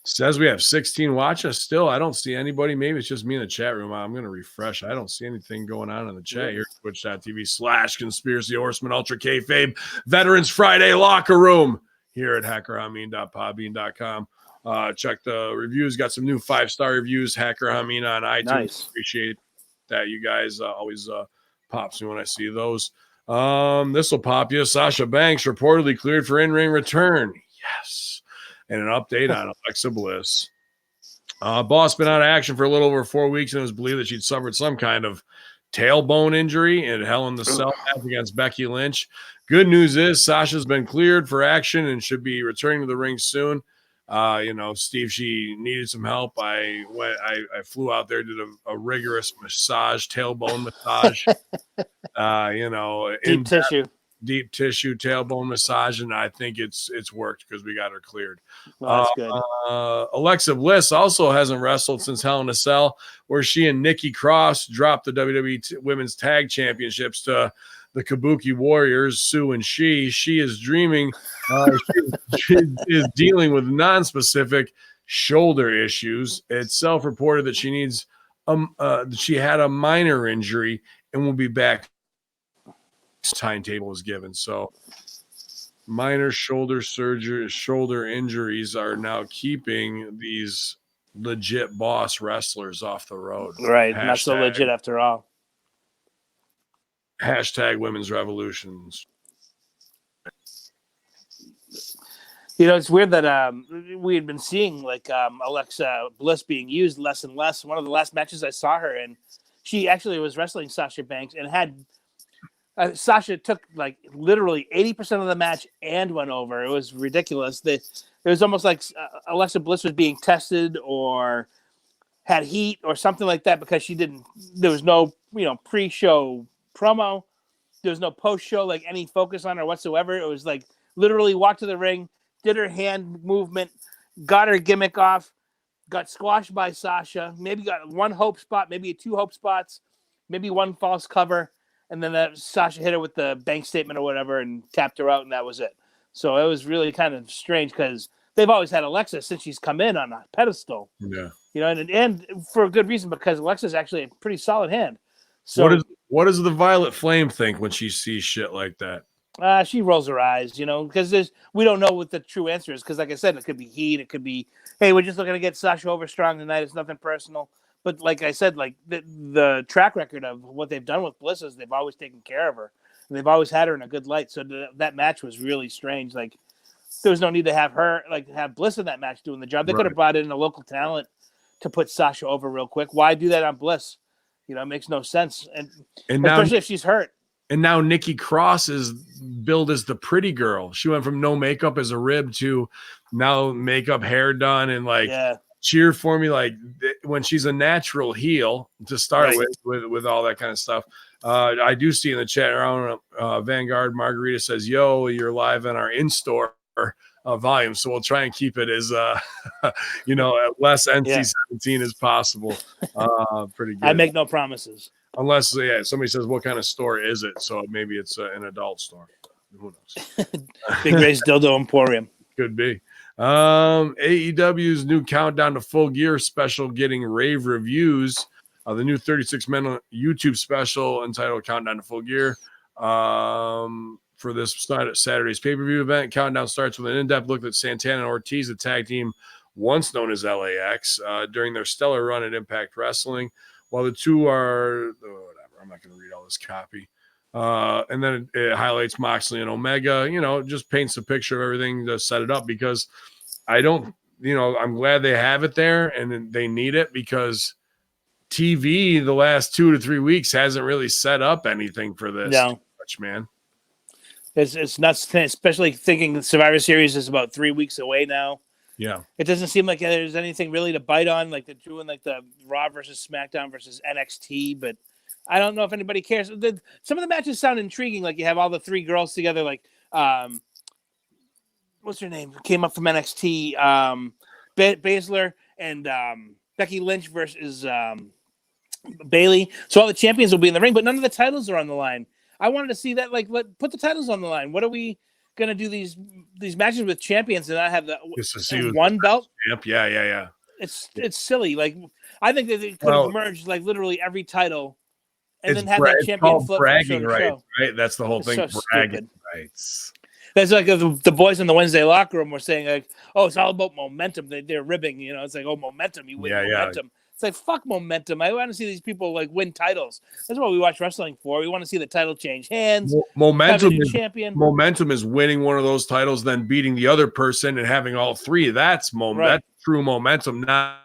Says we have 16 watching still. I don't see anybody. Maybe it's just me in the chat room. I'm going to refresh. I don't see anything going on in the chat here. Twitch.tv/Conspiracy Horseman Ultra Kayfabe Veterans Friday Locker Room here at HackerHamin.podbean.com. Check the reviews. Got some new 5-star reviews. HackerHamin on iTunes. Nice. Appreciate that. You guys always pops me when I see those. This will pop you. Sasha Banks reportedly cleared for in-ring return. Yes. And an update on Alexa Bliss. Boss been out of action for a little over 4 weeks, and it was believed that she'd suffered some kind of tailbone injury in Hell in the Cell match against Becky Lynch. Good news is Sasha's been cleared for action and should be returning to the ring soon. Steve, she needed some help. I flew out there, did a rigorous massage, tailbone massage. Deep tissue tailbone massage, and I think it's worked because we got her cleared. Well, that's good. Alexa Bliss also hasn't wrestled since Hell in a Cell, where she and Nikki Cross dropped the WWE Women's Tag Championships to the Kabuki Warriors, Sue and She. She is dreaming. She is dealing with non-specific shoulder issues. It's self-reported that she needs she had a minor injury and will be back. Timetable is given. So minor shoulder injuries are now keeping these legit boss wrestlers off the road. Right. Not so legit after all. Hashtag women's revolutions. You know, it's weird that we had been seeing like Alexa Bliss being used less and less. One of the last matches I saw her in, she actually was wrestling Sasha Banks and had Sasha took like literally 80% of the match and went over. It was ridiculous. It was almost like Alexa Bliss was being tested or had heat or something like that because there was no, pre-show promo. There was no post-show, like any focus on her whatsoever. It was like literally walked to the ring, did her hand movement, got her gimmick off, got squashed by Sasha, maybe got one hope spot, maybe two hope spots, maybe one false cover. And then Sasha hit her with the bank statement or whatever and tapped her out, and that was it. So it was really kind of strange because they've always had Alexa since she's come in on a pedestal. Yeah. And for a good reason because Alexa's actually a pretty solid hand. So what does the Violet Flame think when she sees shit like that? She rolls her eyes, because we don't know what the true answer is. Because like I said, it could be heat. It could be, hey, we're just looking to get Sasha over strong tonight. It's nothing personal. But like I said, like the track record of what they've done with Bliss is they've always taken care of her. And they've always had her in a good light. So that match was really strange. Like there was no need to have Bliss in that match doing the job. They could have brought in a local talent to put Sasha over real quick. Why do that on Bliss? It makes no sense. And especially now, if she's hurt. And now Nikki Cross is billed as the pretty girl. She went from no makeup as a rib to now makeup, hair done, and cheer for me. Like when she's a natural heel to start with all that kind of stuff. I do see in the chat around Vanguard Margarita says, "Yo, you're live in our in-store volume, so we'll try and keep it as less NC-17 as possible." Pretty good. I make no promises. Unless somebody says, "What kind of store is it?" So maybe it's an adult store. Who knows? Big Ray's Dildo Emporium. Could be. AEW's new Countdown to Full Gear special getting rave reviews. The new 36-minute YouTube special entitled Countdown to Full Gear. For this Saturday's pay-per-view event, Countdown starts with an in-depth look at Santana and Ortiz, the tag team once known as LAX, during their stellar run at Impact Wrestling. While the two are whatever, I'm not going to read all this copy. And then it highlights Moxley and Omega, just paints a picture of everything to set it up because I'm glad they have it there and they need it because TV the last 2 to 3 weeks hasn't really set up anything for this much, man. It's nuts, especially thinking the Survivor Series is about 3 weeks away now. Yeah. It doesn't seem like there's anything really to bite on, like they're doing like the Raw versus SmackDown versus NXT, but I don't know if anybody cares. Some of the matches sound intriguing, like you have all the three girls together, like what's her name? Came up from NXT, Baszler and Becky Lynch versus Bayley. So all the champions will be in the ring, but none of the titles are on the line. I wanted to see that, put the titles on the line. What are we going to do these matches with champions and not have the one belt? Yep. Yeah. It's silly. Like I think that they could have merged like literally every title and then have that champion flip bragging rights, right? That's the whole thing. So bragging rights. That's like the boys in the Wednesday locker room were saying like, "Oh, it's all about momentum." They're ribbing, It's like, "Oh, momentum, you win momentum." It's like, fuck momentum. I want to see these people like win titles. That's what we watch wrestling for. We want to see the title change hands. Momentum is winning one of those titles, then beating the other person and having all three. That's That's true momentum. Not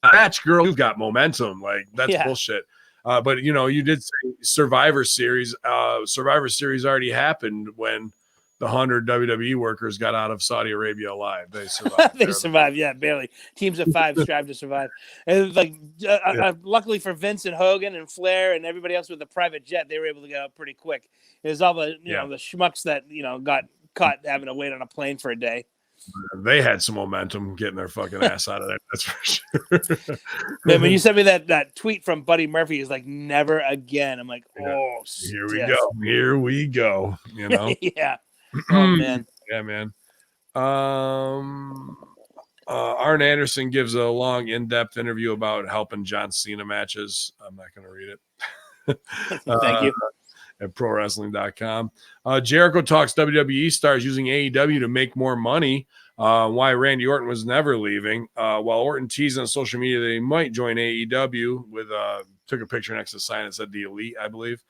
match, girl. You've got momentum. Like that's bullshit. But you did say Survivor Series. Survivor Series already happened when the 100 WWE workers got out of Saudi Arabia alive. They survived. They survived, barely. Teams of 5 strive to survive. And luckily for Vince and Hogan and Flair and everybody else with a private jet, they were able to get out pretty quick. It was all the the schmucks that got caught having to wait on a plane for a day. They had some momentum getting their fucking ass out of that. That's for sure. Man, when you sent me that tweet from Buddy Murphy, is like never again. I'm like, here we go. Here we go. Yeah. Oh man. Yeah, man. Arn Anderson gives a long, in-depth interview about helping John Cena matches. I'm not going to read it. Thank you. at prowrestling.com. Jericho talks WWE stars using AEW to make more money. Why Randy Orton was never leaving. While Orton teased on social media that he might join AEW with took a picture next to the sign that said the Elite, I believe.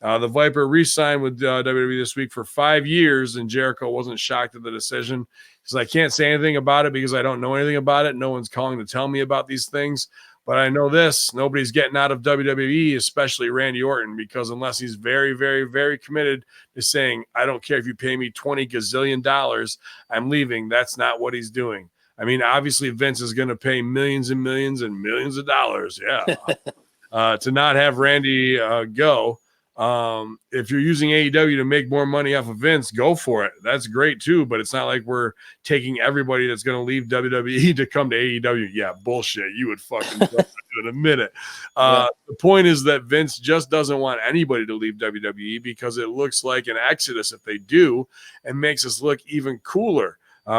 The Viper re-signed with WWE this week for 5 years, and Jericho wasn't shocked at the decision. Because I can't say anything about it because I don't know anything about it. No one's calling to tell me about these things. But I know this, nobody's getting out of WWE, especially Randy Orton, because unless he's very, very, very committed to saying, I don't care if you pay me $20 gazillion, I'm leaving. That's not what he's doing. I mean, obviously Vince is going to pay millions and millions and millions of dollars, to not have Randy go. If you're using AEW to make more money off of Vince, go for it. That's great too, but it's not like we're taking everybody that's going to leave WWE to come to AEW. Yeah, bullshit. You would fucking do it in a minute. The point is that Vince just doesn't want anybody to leave WWE because it looks like an exodus if they do, and makes us look even cooler.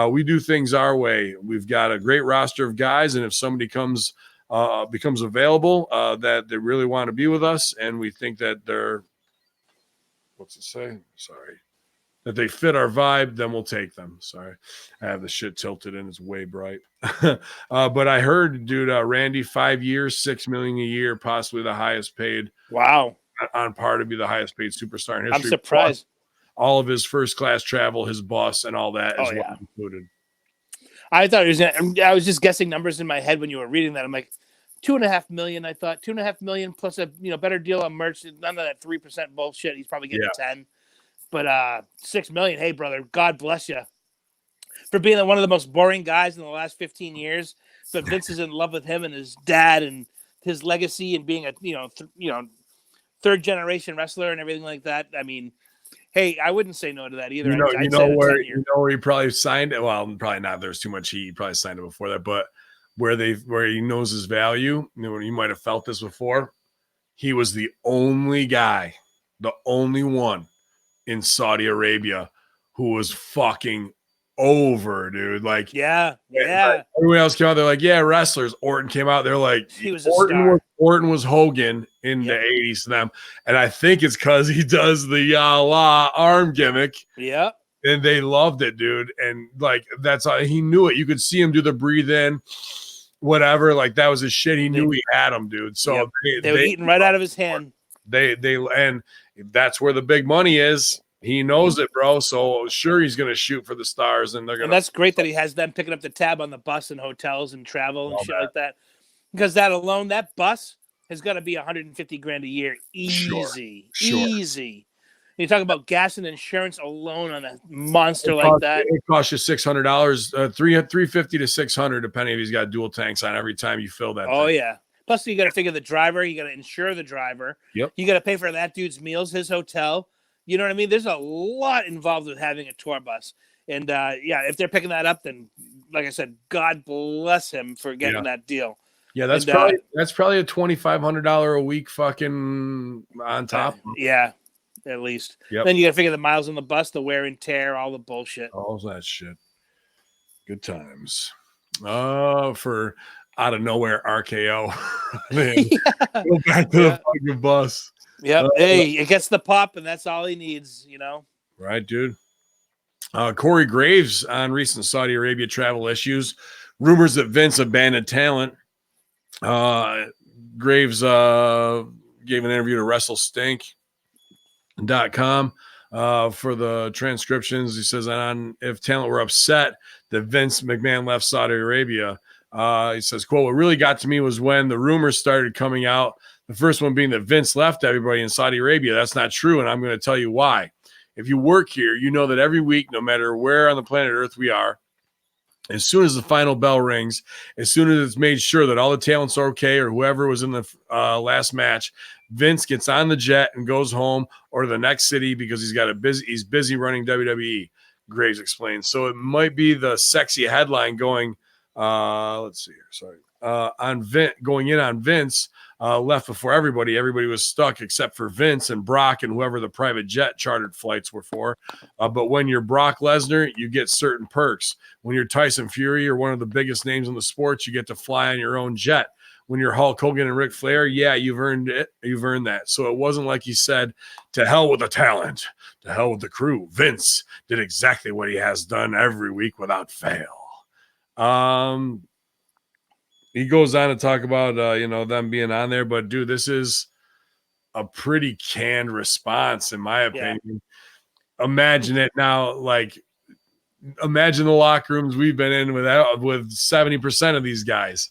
We do things our way. We've got a great roster of guys, and if somebody becomes available that they really want to be with us, and we think that they're that they fit our vibe, then we'll take them. Sorry, I have the shit tilted and it's way bright. But I heard, dude, Randy, 5 years, $6 million a year, possibly the highest paid. Wow, on par to be the highest paid superstar in history. I'm surprised. All of his first class travel, his bus, and all that is what included. I thought I was just guessing numbers in my head when you were reading that. I'm like, $2.5 million. I thought $2.5 million plus a better deal on merch. None of that 3% bullshit. He's probably getting 10. But $6 million. Hey, brother, God bless you for being one of the most boring guys in the last 15 years. But Vince is in love with him and his dad and his legacy and being a third generation wrestler and everything like that. I mean, hey, I wouldn't say no to that either. You know where he probably signed it. Well, probably not. There's too much heat. He probably signed it before that, but where he knows his value. You might have felt this before. He was the only guy, the only one in Saudi Arabia who was fucking over, dude. Like, yeah. Like, everyone else came out. They're like, yeah, wrestlers. Orton came out. They're like, he was a star. Orton was Hogan in the 80s to them, and I think it's because he does the Allah arm gimmick. Yeah. And they loved it, dude. And like, that's all he knew it. You could see him do the breathe in, whatever. Like, that was his shit. He knew he had him, dude. So they were eating right out of his hand. And that's where the big money is. He knows it, bro. So sure, he's going to shoot for the stars, and that's great that he has them picking up the tab on the bus and hotels and travel and shit like that. Because that alone, that bus has got to be $150,000 a year, easy. You talk about gas and insurance alone on a monster like that. It costs you $600, $350 to $600, depending if he's got dual tanks on every time you fill that. Oh yeah. Plus, you got to figure the driver. You got to insure the driver. Yep. You got to pay for that dude's meals, his hotel. You know what I mean? There's a lot involved with having a tour bus. And if they're picking that up, then like I said, God bless him for getting that deal. Yeah, that's probably a $2,500 a week fucking on top. At least. Yep. Then you got to figure the miles on the bus, the wear and tear, all the bullshit. All that shit. Good times. For out of nowhere RKO. Go back to the fucking bus. Yep. Hey, it gets the pop, and that's all he needs, Right, dude. Corey Graves on recent Saudi Arabia travel issues. Rumors that Vince abandoned talent. Graves gave an interview to WrestleStink.com for the transcriptions. He says, if talent were upset that Vince McMahon left Saudi Arabia, he says, quote, what really got to me was when the rumors started coming out. The first one being that Vince left everybody in Saudi Arabia. That's not true, and I'm going to tell you why. If you work here, you know that every week, no matter where on the planet Earth we are, as soon as the final bell rings, as soon as it's made sure that all the talents are okay or whoever was in the last match, Vince gets on the jet and goes home or to the next city because he's busy running WWE, Graves explains. So it might be the sexy headline going, let's see here, sorry, going in on Vince, left before everybody. Everybody was stuck except for Vince and Brock and whoever the private jet chartered flights were for. But when you're Brock Lesnar, you get certain perks. When you're Tyson Fury or one of the biggest names in the sports, you get to fly on your own jet. when you're Hulk Hogan and Ric Flair, yeah, you've earned it. You've earned that. So it wasn't like he said, to hell with the talent, to hell with the crew. Vince did exactly what he has done every week without fail. He goes on to talk about, them being on there. But, dude, this is a pretty canned response, in my opinion. Yeah. Imagine it now, imagine the locker rooms we've been in with 70% of these guys.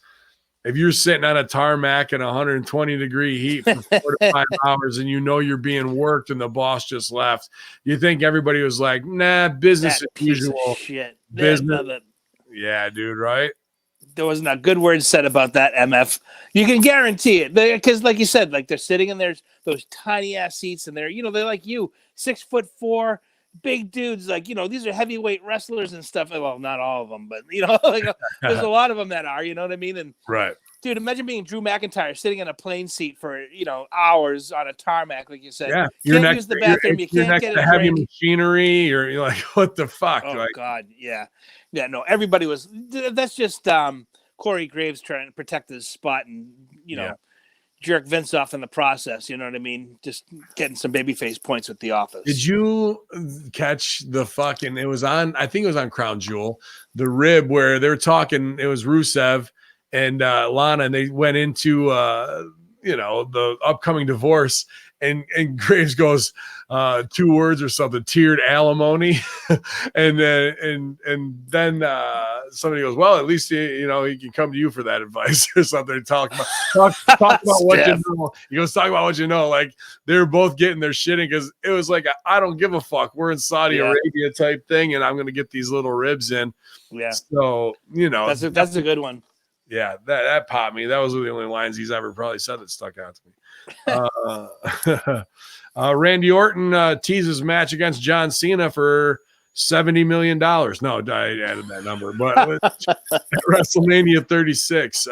If you're sitting on a tarmac in 120-degree heat for 4 to 5 hours and you're being worked and the boss just left, you think everybody was like, nah, business as usual. Shit. Business. Yeah, dude, right? There wasn't a good word said about that, MF. You can guarantee it. Because like you said, they're sitting in those tiny-ass seats and they're like 6'4", big dudes, these are heavyweight wrestlers and stuff. Well, not all of them, but there's a lot of them that are, you know what I mean? And right, dude, imagine being Drew McIntyre sitting in a plane seat for hours on a tarmac, like you said. Yeah, you can't use the bathroom. You can't get a heavy drink. Machinery, or you're like, what the fuck? Oh God, yeah. No, everybody was. That's just Corey Graves trying to protect his spot and jerk Vince off in the process. You know what I mean? Just getting some babyface points with the Office. Did you catch the fucking? It was on. I think it was on Crown Jewel, the rib where they're talking. It was Rusev and Lana, and they went into the upcoming divorce. And Graves goes 2 words or something, tiered alimony, and then somebody goes, well, at least he can come to you for that advice or something. Talk about what you know. He goes, talk about what you know. Like they're both getting their shit in because it was like I don't give a fuck. We're in Saudi Arabia type thing, and I'm gonna get these little ribs in. Yeah. So that's a good one. Yeah, that popped me. That was one of the only lines he's ever probably said that stuck out to me. Randy Orton teases match against John Cena for $70 million. No, I added that number, but at WrestleMania 36.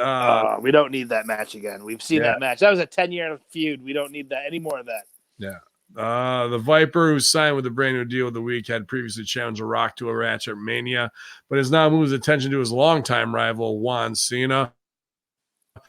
We don't need that match again. We've seen that match. That was a 10-year feud. We don't need that any more of that. Yeah. The Viper, who signed with the brand new deal of the week, had previously challenged The Rock to a match at Mania, but has now moved his attention to his longtime rival, Juan Cena.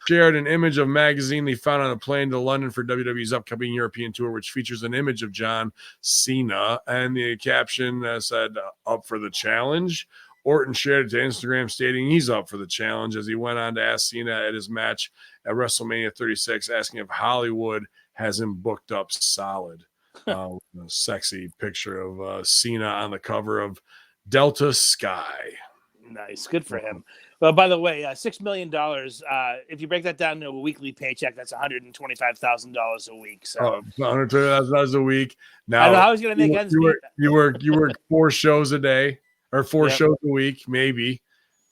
Shared an image of a magazine they found on a plane to London for WWE's upcoming European tour, which features an image of John Cena, and the caption said, up for the challenge. Orton shared it to Instagram stating he's up for the challenge, as he went on to ask Cena at his match at WrestleMania 36, asking if Hollywood has him booked up solid. A sexy picture of Cena on the cover of Delta Sky. Nice. Good for him. Well, by the way, $6 million, if you break that down to a weekly paycheck, that's $125,000 a week. So $125,000 a week. Now, I don't know how he's going to make ends meet. You work 4 shows a day or 4 shows a week, maybe,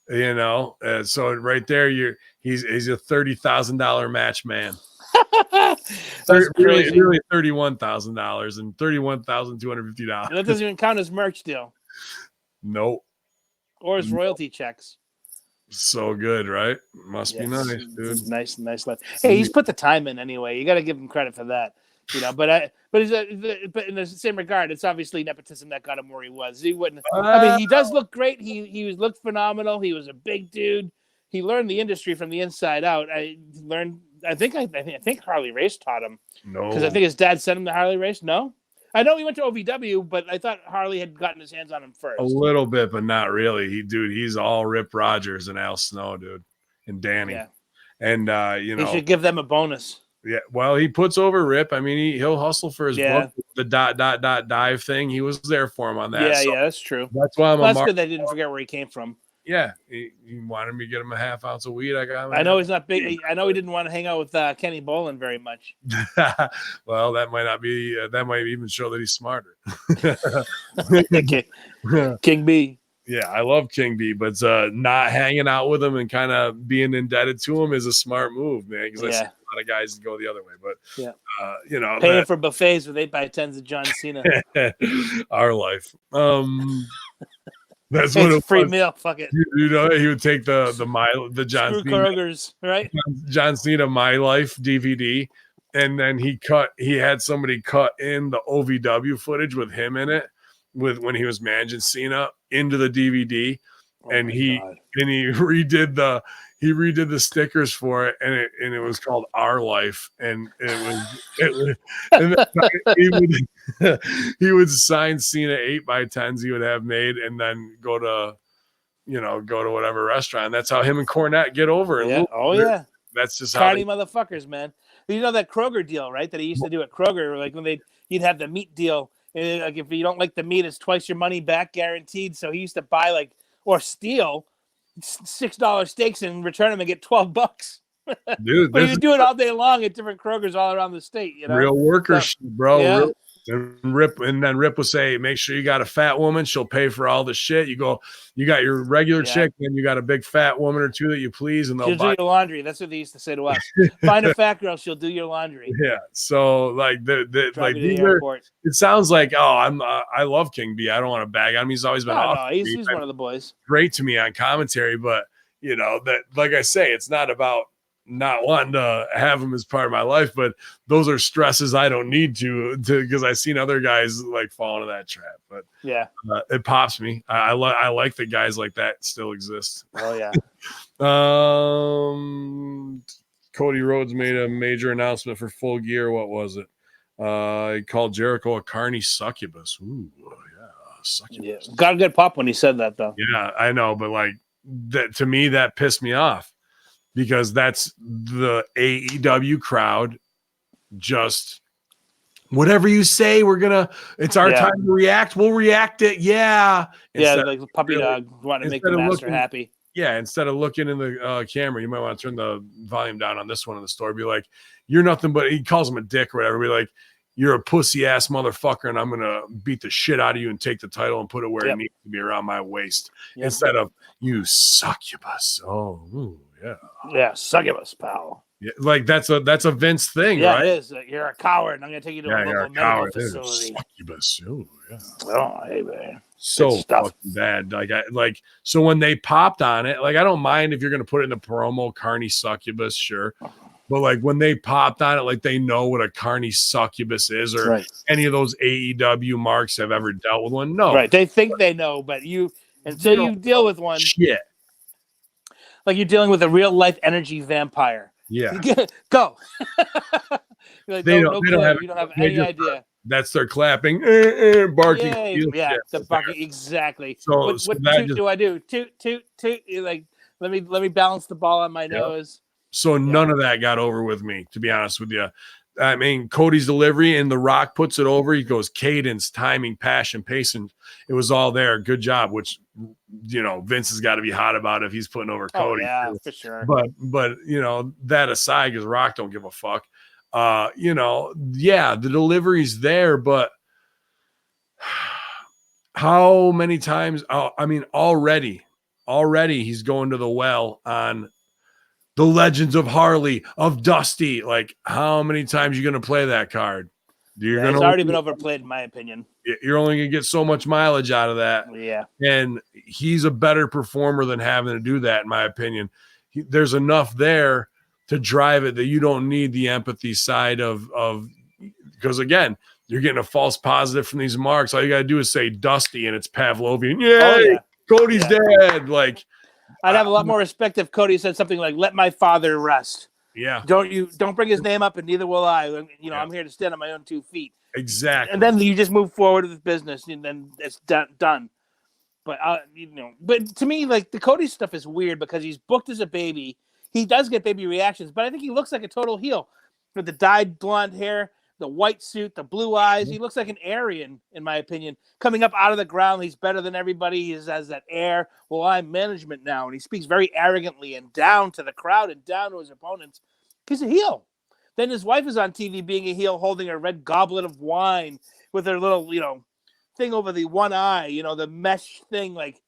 so right there, he's a $30,000 match man. really $31,000 and $31,250. And that doesn't even count his merch deal. Nope. Or his royalty checks. So good, right? Must be nice, dude. Nice life. Hey, he's put the time in anyway. You got to give him credit for that, But in the same regard, it's obviously nepotism that got him where he was. He wouldn't. He does look great. He looked phenomenal. He was a big dude. He learned the industry from the inside out. I think Harley Race taught him. No, because I think his dad sent him to Harley Race. No. I know he went to OVW, but I thought Harley had gotten his hands on him first. A little bit, but not really. He's all Rip Rogers and Al Snow, dude, and Danny. Yeah. And he should give them a bonus. Yeah, well, he puts over Rip. I mean, he'll hustle for his book, the ... dive thing. He was there for him on that. Yeah, so that's true. That's why that's good. They didn't forget where he came from. Yeah, he wanted me to get him a half ounce of weed. I know he's not big. I know he didn't want to hang out with Kenny Bolin very much. Well, that might not be. That might even show that he's smarter. King B. Yeah, I love King B, but not hanging out with him and kind of being indebted to him is a smart move, man. Because I see a lot of guys go the other way, but paying for buffets with 8x10s of John Cena. Our life. That's what it's a free meal. Fuck it. He would take the John Screw Cena, Kroger's, right? John Cena My Life DVD, and then he had somebody cut in the OVW footage with him in it, when he was managing Cena into the DVD, and he redid he redid the stickers for it, and it was called Our Life, and it was and he would sign Cena 8x10s he would have made, and then go to whatever restaurant. That's how him and Cornette get over. Yeah. Oh yeah. That's just how Cardi motherfuckers, man. You know that Kroger deal, right? That he used to do at Kroger, like when you'd have the meat deal, and like if you don't like the meat, it's twice your money back guaranteed. So he used to buy or steal $6 steaks and return them and get $12. dude. But he would do it all day long at different Krogers all around the state. Real worker shit, bro. Yeah. Real, and then Rip will say, make sure you got a fat woman. She'll pay for all the shit. You got your regular chick, and you got a big fat woman or two that you please, and they'll do your laundry. That's what they used to say to us. Find a fat girl, she'll do your laundry. Yeah. So like it sounds like, I love King B. I don't want to bag on him. He's always been awesome. No, he's one of the boys. Great to me on commentary, but that, like I say, it's not about not wanting to have him as part of my life, but those are stresses I don't need to because I've seen other guys like fall into that trap. But yeah, it pops me. I like that guys like that still exist. Oh yeah. Cody Rhodes made a major announcement for Full Gear. What was it? He called Jericho a carny succubus. Ooh, yeah, succubus. Yeah, got a good pop when he said that, though. Yeah, I know, but like that to me, that pissed me off. Because that's the AEW crowd. Just whatever you say, it's our time to react. We'll react it. Yeah. Like the puppy dog wanting to make the master happy. Yeah. Instead of looking in the camera, you might want to turn the volume down on this one in the store. Be like, you're nothing but, he calls him a dick or whatever. Be like, you're a pussy ass motherfucker, and I'm going to beat the shit out of you and take the title and put it where it needs to be, around my waist. Instead of, you succubus. Oh, ooh. Yeah. Yeah, succubus, pal. Yeah, like that's a Vince thing, right? Yeah, it is. You're a coward, and I'm going to take you to a local medical facility. Succubus. Oh, yeah. Oh, hey, man. So fucking bad. So when they popped on it, like I don't mind if you're going to put it in the promo, carny succubus, sure. But like when they popped on it, like they know what a carny succubus is, or any of those AEW marks have ever dealt with one. No, right? They think they know, but until you deal with one, shit. Like you're dealing with a real life energy vampire. Yeah. Go. Like, you don't have any idea. That's their clapping, barking. Yeah, the barking, exactly. So, what toot do I do? Toot, toot, toot. Like, let me balance the ball on my nose. So none of that got over with me, to be honest with you. I mean, Cody's delivery and The Rock puts it over. He goes cadence, timing, passion, pacing. It was all there. Good job, which, Vince has got to be hot about if he's putting over Cody. Yeah, for sure. But that aside, because Rock don't give a fuck. The delivery's there, but how many times? Already he's going to the well on the Legends of Harley, of Dusty. Like, how many times are you going to play that card? It's already been overplayed, in my opinion. You're only going to get so much mileage out of that. Yeah. And he's a better performer than having to do that, in my opinion. There's enough there to drive it that you don't need the empathy side of because, again, you're getting a false positive from these marks. All you got to do is say Dusty, and it's Pavlovian. Yay! Cody's dead. Like, I'd have a lot more respect if Cody said something like, "Let my father rest." Yeah. Don't bring his name up, and neither will I. I'm here to stand on my own 2 feet. Exactly. And then you just move forward with business, and then it's done. But but to me, like the Cody stuff is weird because he's booked as a baby. He does get baby reactions, but I think he looks like a total heel with the dyed blonde hair, the white suit, the blue eyes. He looks like an Aryan, in my opinion. Coming up out of the ground, he's better than everybody. He has that air. Well, I'm management now. And he speaks very arrogantly and down to the crowd and down to his opponents. He's a heel. Then his wife is on TV being a heel, holding a red goblet of wine with her little, thing over the one eye, the mesh thing, like,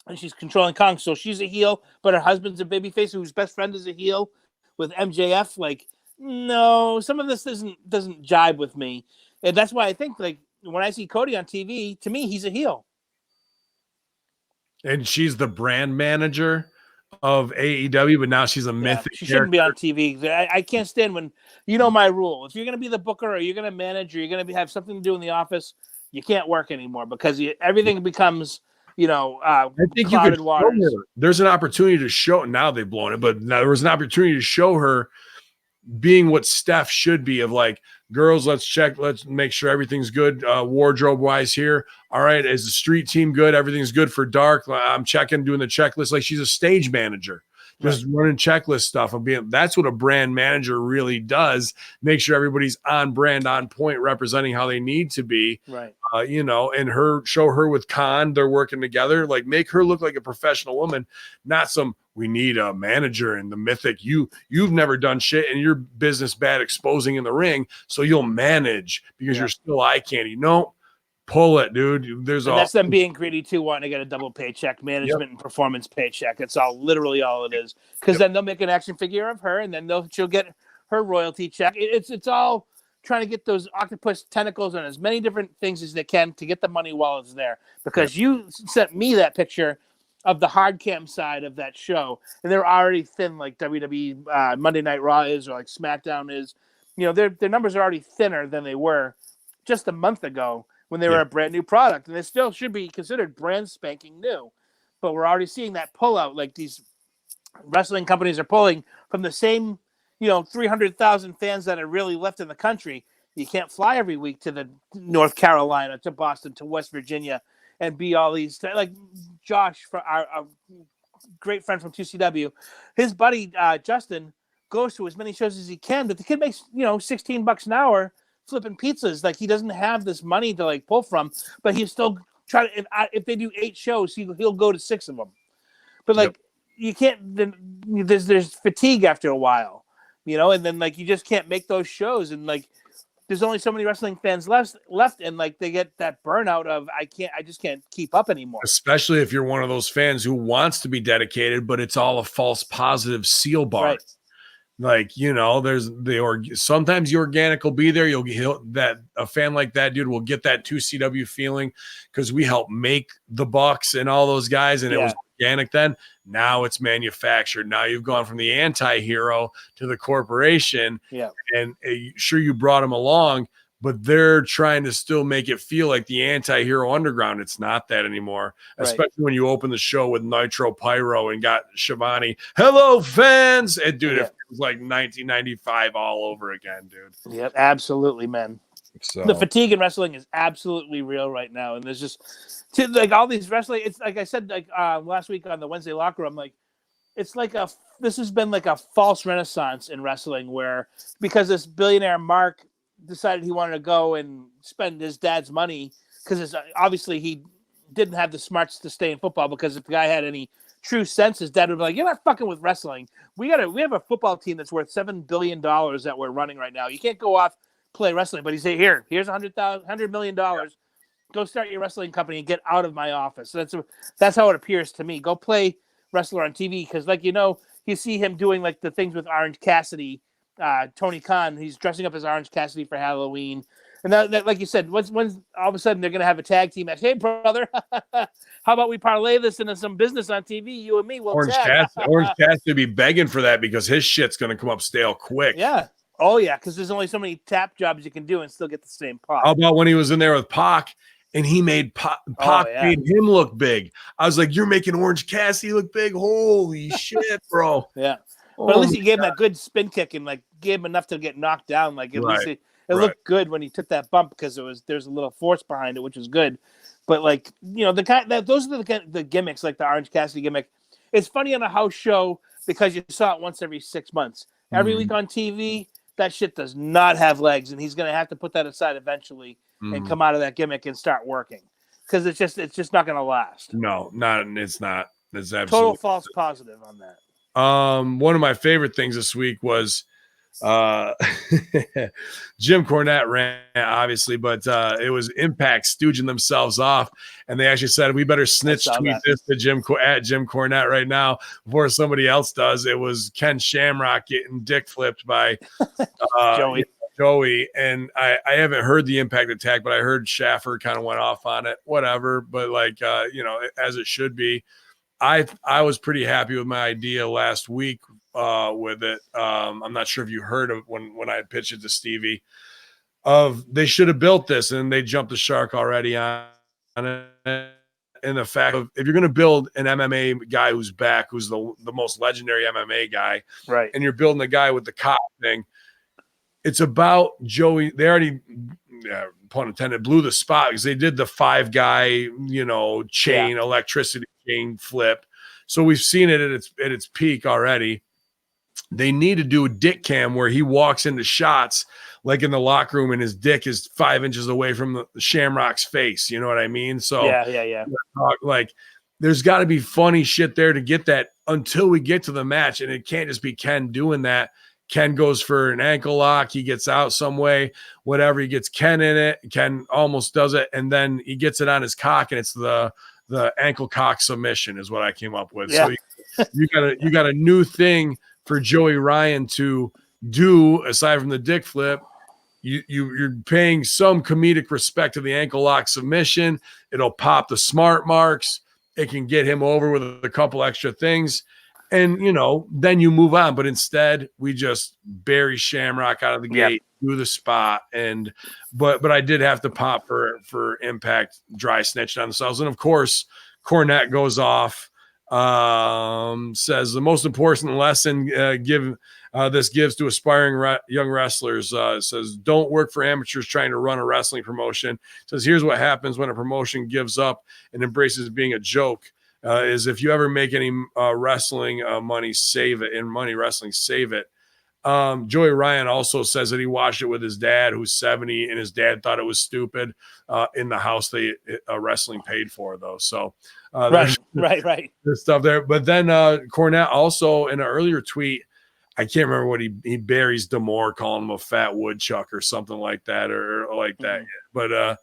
and she's controlling Kong. So she's a heel, but her husband's a babyface whose best friend is a heel with MJF. Like, no, some of this doesn't jibe with me. And that's why I think, like, when I see Cody on TV, to me, he's a heel. And she's the brand manager of AEW, but now she's a mythic. She shouldn't be on TV. I can't stand when, my rule. If you're going to be the booker or you're going to manage or you're going to have something to do in the office, you can't work anymore because everything becomes I think you could clouded show waters. her. There's an opportunity to show. Now they've blown it, but now there was an opportunity to show her being what Steph should be, of like, girls, let's make sure everything's good wardrobe wise here. All right, is the street team good? Everything's good for dark. I'm checking, doing the checklist. Like, she's a stage manager, just running checklist stuff. That's what a brand manager really does. Make sure everybody's on brand, on point, representing how they need to be. Right. And show her with Khan, they're working together. Like, make her look like a professional woman, not some, we need a manager and the mythic. You've never done shit and your business bad exposing in the ring, so you'll manage because you're still eye candy. No, pull it, dude. That's them being greedy too, wanting to get a double paycheck, management and performance paycheck. It's all literally all it is. Because then they'll make an action figure of her, and then she'll get her royalty check. It's all trying to get those octopus tentacles on as many different things as they can to get the money while it's there. Because you sent me that picture of the hard cam side of that show, and they're already thin, like WWE Monday Night Raw is, or like SmackDown is. Their numbers are already thinner than they were just a month ago when they were a brand new product, and they still should be considered brand spanking new. But we're already seeing that pull out, like these wrestling companies are pulling from the same 300,000 fans that are really left in the country. You can't fly every week to the North Carolina, to Boston, to West Virginia, and be all these, like Josh, for our great friend from 2CW, his buddy Justin goes to as many shows as he can, but the kid makes $16 an hour flipping pizzas. Like, he doesn't have this money to like pull from, but he's still trying to. If they do 8 shows, he'll go to 6 of them. But like, you can't. There's fatigue after a while, and then like you just can't make those shows, and like there's only so many wrestling fans left, and like they get that burnout of I just can't keep up anymore. Especially if you're one of those fans who wants to be dedicated, but it's all a false positive seal bar. Right. Like, there's sometimes the organic will be there. A fan like that dude will get that 2CW feeling because we help make the Bucks and all those guys, and it was organic then. Now it's manufactured. Now you've gone from the anti-hero to the corporation. Yeah. And sure, you brought them along, but they're trying to still make it feel like the anti-hero underground. It's not that anymore, especially when you open the show with Nitro Pyro and got Shivani. Hello, fans. And dude, it was like 1995 all over again, dude. Yep, absolutely, man. So the fatigue in wrestling is absolutely real right now. And there's just like all these wrestling. It's like I said, like last week on the Wednesday Locker Room, like it's like this has been like a false renaissance in wrestling, where because this billionaire Mark decided he wanted to go and spend his dad's money, because obviously he didn't have the smarts to stay in football, because if the guy had any true sense, his dad would be like, you're not fucking with wrestling. We have a football team that's worth $7 billion that we're running right now. You can't go off play wrestling. But he said, here's $100 million. Go start your wrestling company and get out of my office. So that's how it appears to me. Go play wrestler on TV, because like you see him doing like the things with Orange Cassidy. Tony Khan, he's dressing up as Orange Cassidy for Halloween, and that like you said, once all of a sudden they're gonna have a tag team match. Hey brother, how about we parlay this into some business on TV? You and me will Orange tag. Orange Cassidy be begging for that, because his shit's gonna come up stale quick. Yeah. Oh yeah, because there's only so many tap jobs you can do and still get the same pop. How about when he was in there with Pac and he made Pac made him look big? I was like, you're making Orange Cassidy look big. Holy shit, bro. Yeah. But at least he gave him that good spin kick and like gave him enough to get knocked down. Like at least it looked good when he took that bump, because there's a little force behind it, which was good. But like those are the gimmicks, like the Orange Cassidy gimmick. It's funny on a house show because you saw it once every 6 months. Every week on TV, that shit does not have legs, and he's gonna have to put that aside eventually and come out of that gimmick and start working, because it's just not gonna last. No, it's not. It's absolutely total false positive on that. One of my favorite things this week was Jim Cornette ran, obviously, but it was Impact stooging themselves off, and they actually said, we better snitch tweet this to Jim Cornette right now before somebody else does. It was Ken Shamrock getting dick flipped by Joey, and I haven't heard the Impact attack, but I heard Schaffer kind of went off on it, whatever, but like as it should be. I was pretty happy with my idea last week with it. I'm not sure if you heard of when I pitched it to Stevie, of they should have built this and they jumped the shark already on it. in the fact of if you're going to build an MMA guy who's back, who's the most legendary MMA guy, right? And you're building a guy with the cop thing. It's about Joey. They already, pun intended, blew the spot because they did the 5-guy, chain electricity chain flip. So we've seen it at its peak already. They need to do a dick cam where he walks into shots like in the locker room and his dick is 5 inches away from the Shamrock's face. You know what I mean? So yeah. Like there's got to be funny shit there to get that until we get to the match. And it can't just be Ken doing that. Ken goes for an ankle lock. He gets out some way, whatever. He gets Ken in it. Ken almost does it. And then he gets it on his cock and it's the ankle cock submission is what I came up with. Yeah. So you got a new thing for Joey Ryan to do aside from the dick flip. You're paying some comedic respect to the ankle lock submission. It'll pop the smart marks. It can get him over with a couple extra things. And, then you move on. But instead, we just bury Shamrock out of the gate, do the spot. But I did have to pop for Impact dry snitching on themselves. And, of course, Cornette goes off, says the most important lesson this gives to aspiring young wrestlers. Says, don't work for amateurs trying to run a wrestling promotion. Says, here's what happens when a promotion gives up and embraces being a joke. Is if you ever make any wrestling money, save it. In money wrestling, save it. Joey Ryan also says that he watched it with his dad, who's 70, and his dad thought it was stupid in the house they wrestling paid for, though. So Right. There's stuff there. But then Cornette also in an earlier tweet, I can't remember what he buries D'Amore, calling him a fat woodchuck or something like that, or like that. But a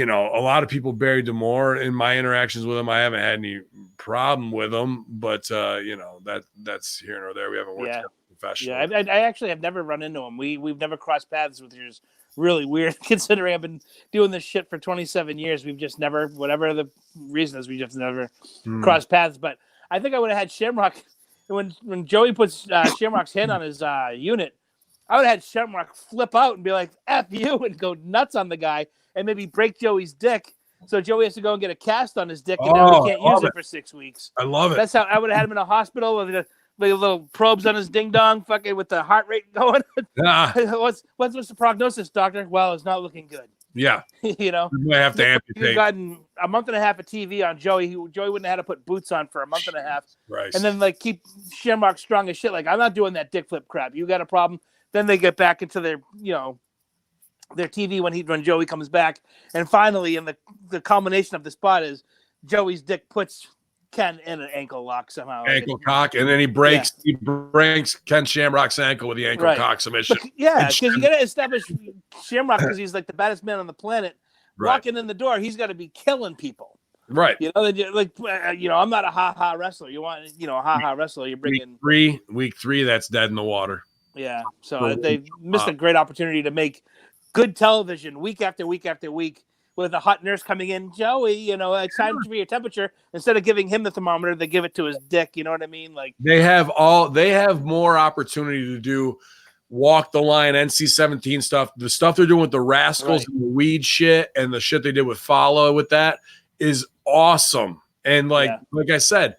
lot of people bury D'Amore. In my interactions with him, I haven't had any problem with him, but that's here nor there. We haven't worked professionally. Yeah, I actually have never run into him. We've never crossed paths, which is really weird considering I've been doing this shit for 27 years. We've just never, whatever the reason is, we just never crossed paths. But I think I would have had Shamrock when Joey puts Shamrock's hand on his unit. I would have had Shamrock flip out and be like, F you, and go nuts on the guy and maybe break Joey's dick. So Joey has to go and get a cast on his dick and now he can't use it for 6 weeks. I love it. That's how I would have had him in a hospital with the little probes on his ding dong, fucking with the heart rate going. What's the prognosis, doctor? Well, it's not looking good. Yeah. You might have to amputate. You've gotten a month and a half of TV on Joey. Joey wouldn't have had to put boots on for a month and a half. Right. And then keep Shamrock strong as shit. I'm not doing that dick flip crap. You got a problem? Then they get back into their TV when Joey comes back. And finally, in the culmination of the spot is Joey's dick puts Ken in an ankle lock somehow. Ankle cock, and then he breaks Ken Shamrock's ankle with the ankle cock submission. Because you got to establish Shamrock because he's like the baddest man on the planet. Walking in the door, he's got to be killing people. Right. I'm not a ha-ha wrestler. You want, a ha-ha wrestler, you bring in week three, that's dead in the water. Yeah. So they missed a great opportunity to make good television week after week after week with a hot nurse coming in. Joey, it's time for your temperature. Instead of giving him the thermometer, they give it to his dick. You know what I mean? They have more opportunity to do walk the line, NC-17 stuff. The stuff they're doing with the Rascals and the weed shit and the shit they did with Follow with that is awesome. And like I said,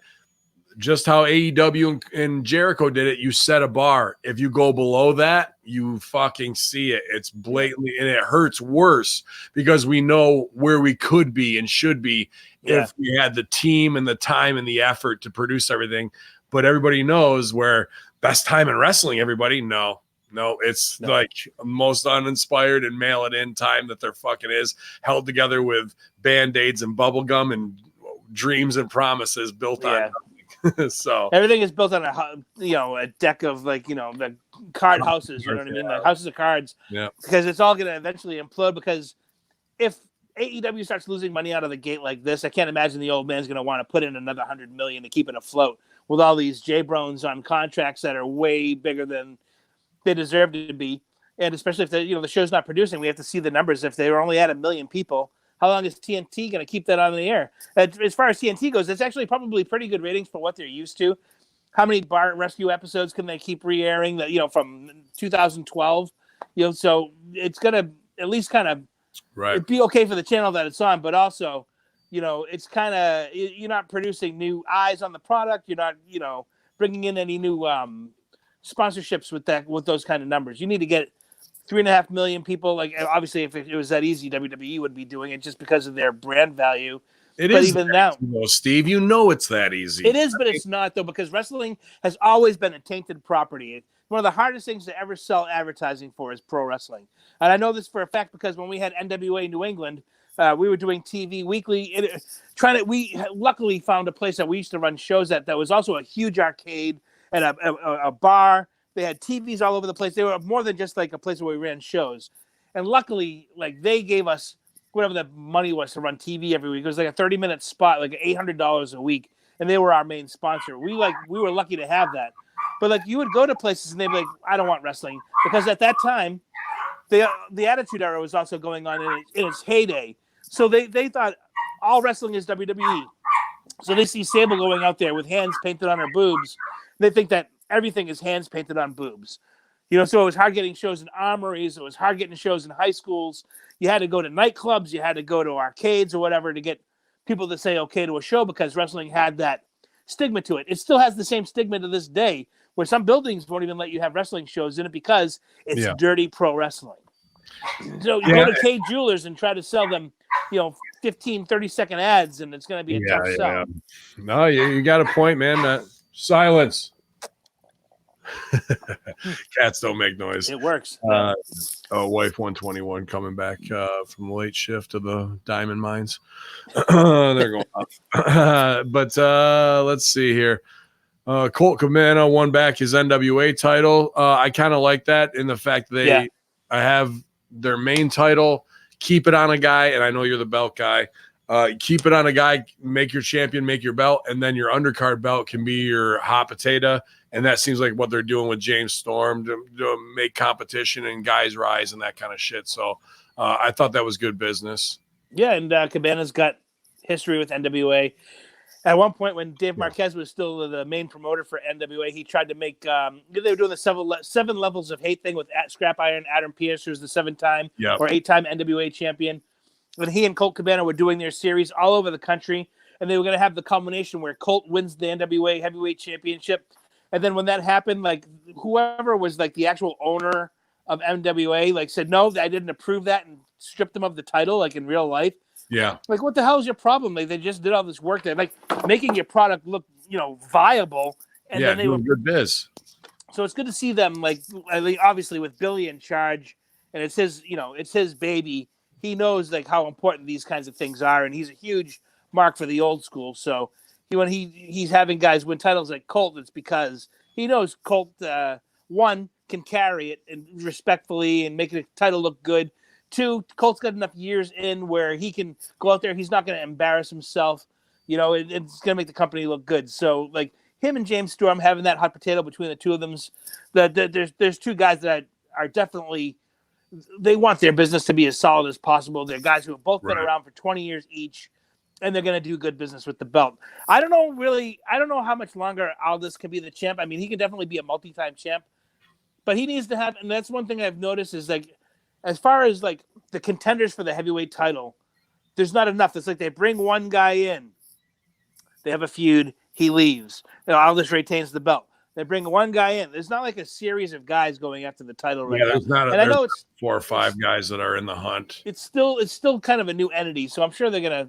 just how AEW and Jericho did it, you set a bar. If you go below that, you fucking see it. It's blatantly, and it hurts worse because we know where we could be and should be if we had the team and the time and the effort to produce everything. But everybody knows where best time in wrestling, everybody. No, it's like most uninspired and mail it in time that there fucking is, held together with Band-Aids and bubble gum and dreams and promises built on so everything is built on a deck of the card houses, you know what I mean? Like houses of cards. Yeah. Because it's all gonna eventually implode because if AEW starts losing money out of the gate like this, I can't imagine the old man's gonna want to put in another $100 million to keep it afloat with all these J-Brones on contracts that are way bigger than they deserve to be. And especially if the show's not producing, we have to see the numbers. If they were only at 1 million people, how long is TNT going to keep that on the air? As far as TNT goes, it's actually probably pretty good ratings for what they're used to. How many bar rescue episodes can they keep re-airing that, from 2012? So it's going to at least kind of it'd be okay for the channel that it's on, but also it's kind of, you're not producing new eyes on the product. You're not, bringing in any new sponsorships with those kind of numbers. You need to get 3.5 million people. Like, obviously, if it was that easy, WWE would be doing it just because of their brand value. It but is even now, Steve, it's that easy. It is, but it's not, though, because wrestling has always been a tainted property. One of the hardest things to ever sell advertising for is pro wrestling. And I know this for a fact because when we had NWA New England, we were doing TV weekly. We luckily found a place that we used to run shows at that was also a huge arcade and a bar. They had TVs all over the place. They were more than just like a place where we ran shows. And luckily, like, they gave us whatever the money was to run TV every week. It was like a 30-minute spot, like $800 a week, and they were our main sponsor. We were lucky to have that. But like, you would go to places and they'd be like, I don't want wrestling, because at that time, the Attitude Era was also going on in its heyday. So they thought all wrestling is WWE. So they see Sable going out there with hands painted on her boobs. They think that everything is hands painted on boobs. So it was hard getting shows in armories. It was hard getting shows in high schools. You had to go to nightclubs. You had to go to arcades or whatever to get people to say okay to a show, because wrestling had that stigma to it. It still has the same stigma to this day, where some buildings won't even let you have wrestling shows in it because it's dirty pro wrestling. So you go to K Jewelers and try to sell them, 15, 30-second ads, and it's going to be a tough sell. Yeah. No, you got a point, man. Silence. Cats don't make noise. It works. Wife 121 coming back from the late shift of the diamond mines. They're going up. But let's see here. Colt Cabana won back his NWA title. I kind of like that in the fact that I have their main title, keep it on a guy, and I know you're the belt guy. Keep it on a guy, make your champion, make your belt, and then your undercard belt can be your hot potato. And that seems like what they're doing with James Storm to make competition and guys rise and that kind of shit. So I thought that was good business. Yeah, and Cabana's got history with NWA. At one point, when Dave Marquez was still the main promoter for NWA, he tried to make they were doing the seven levels of hate thing with Scrap Iron Adam Pearce, who's the 7-time or 8-time NWA champion. When he and Colt Cabana were doing their series all over the country, and they were going to have the culmination where Colt wins the NWA Heavyweight Championship. And then when that happened, like, whoever was like the actual owner of NWA, like, said, no, I didn't approve that, and stripped them of the title, like in real life. Yeah. Like, what the hell is your problem? Like, they just did all this work there, like making your product look, viable. And then they were good biz. So it's good to see them, like, obviously with Billy in charge, and it's his baby. He knows like how important these kinds of things are, and he's a huge mark for the old school. So when he's having guys win titles like Colt, it's because he knows Colt, one, can carry it and respectfully and make the title look good. Two, Colt's got enough years in where he can go out there. He's not going to embarrass himself. It's going to make the company look good. So, like, him and James Storm having that hot potato between the two of them, there's two guys that are definitely, they want their business to be as solid as possible. They're guys who have both been around for 20 years each, and they're going to do good business with the belt. I don't know how much longer Aldis can be the champ. I mean, he can definitely be a multi-time champ, but he needs to have, and that's one thing I've noticed is, like, as far as like the contenders for the heavyweight title, there's not enough. It's like they bring one guy in, they have a feud, he leaves. Aldis retains the belt. They bring one guy in. There's not like a series of guys going after the title right now. I know it's 4 or 5 guys that are in the hunt. It's still kind of a new entity, so I'm sure they're gonna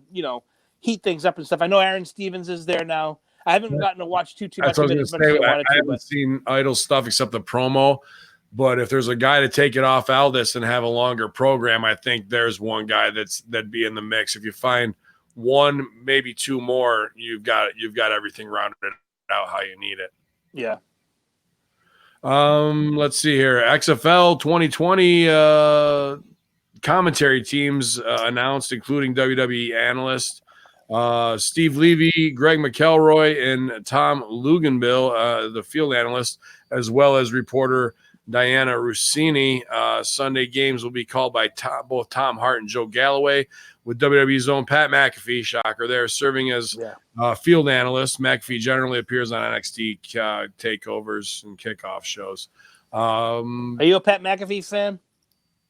heat things up and stuff. I know Aaron Stevens is there now. I haven't gotten to watch too much of it as much as I wanted to. I haven't seen Idol stuff except the promo. But if there's a guy to take it off Aldis and have a longer program, I think there's one guy that'd be in the mix. If you find one, maybe 2 more, you've got everything rounded out how you need it. Yeah. Let's see here. XFL 2020 commentary teams announced, including WWE analyst Steve Levy, Greg McElroy, and Tom Luganbill, the field analyst, as well as reporter Diana Rossini. Sunday games will be called by both Tom Hart and Joe Galloway, with WWE's own Pat McAfee, shocker there, serving as field analyst. McAfee generally appears on NXT takeovers and kickoff shows. Are you a Pat McAfee fan?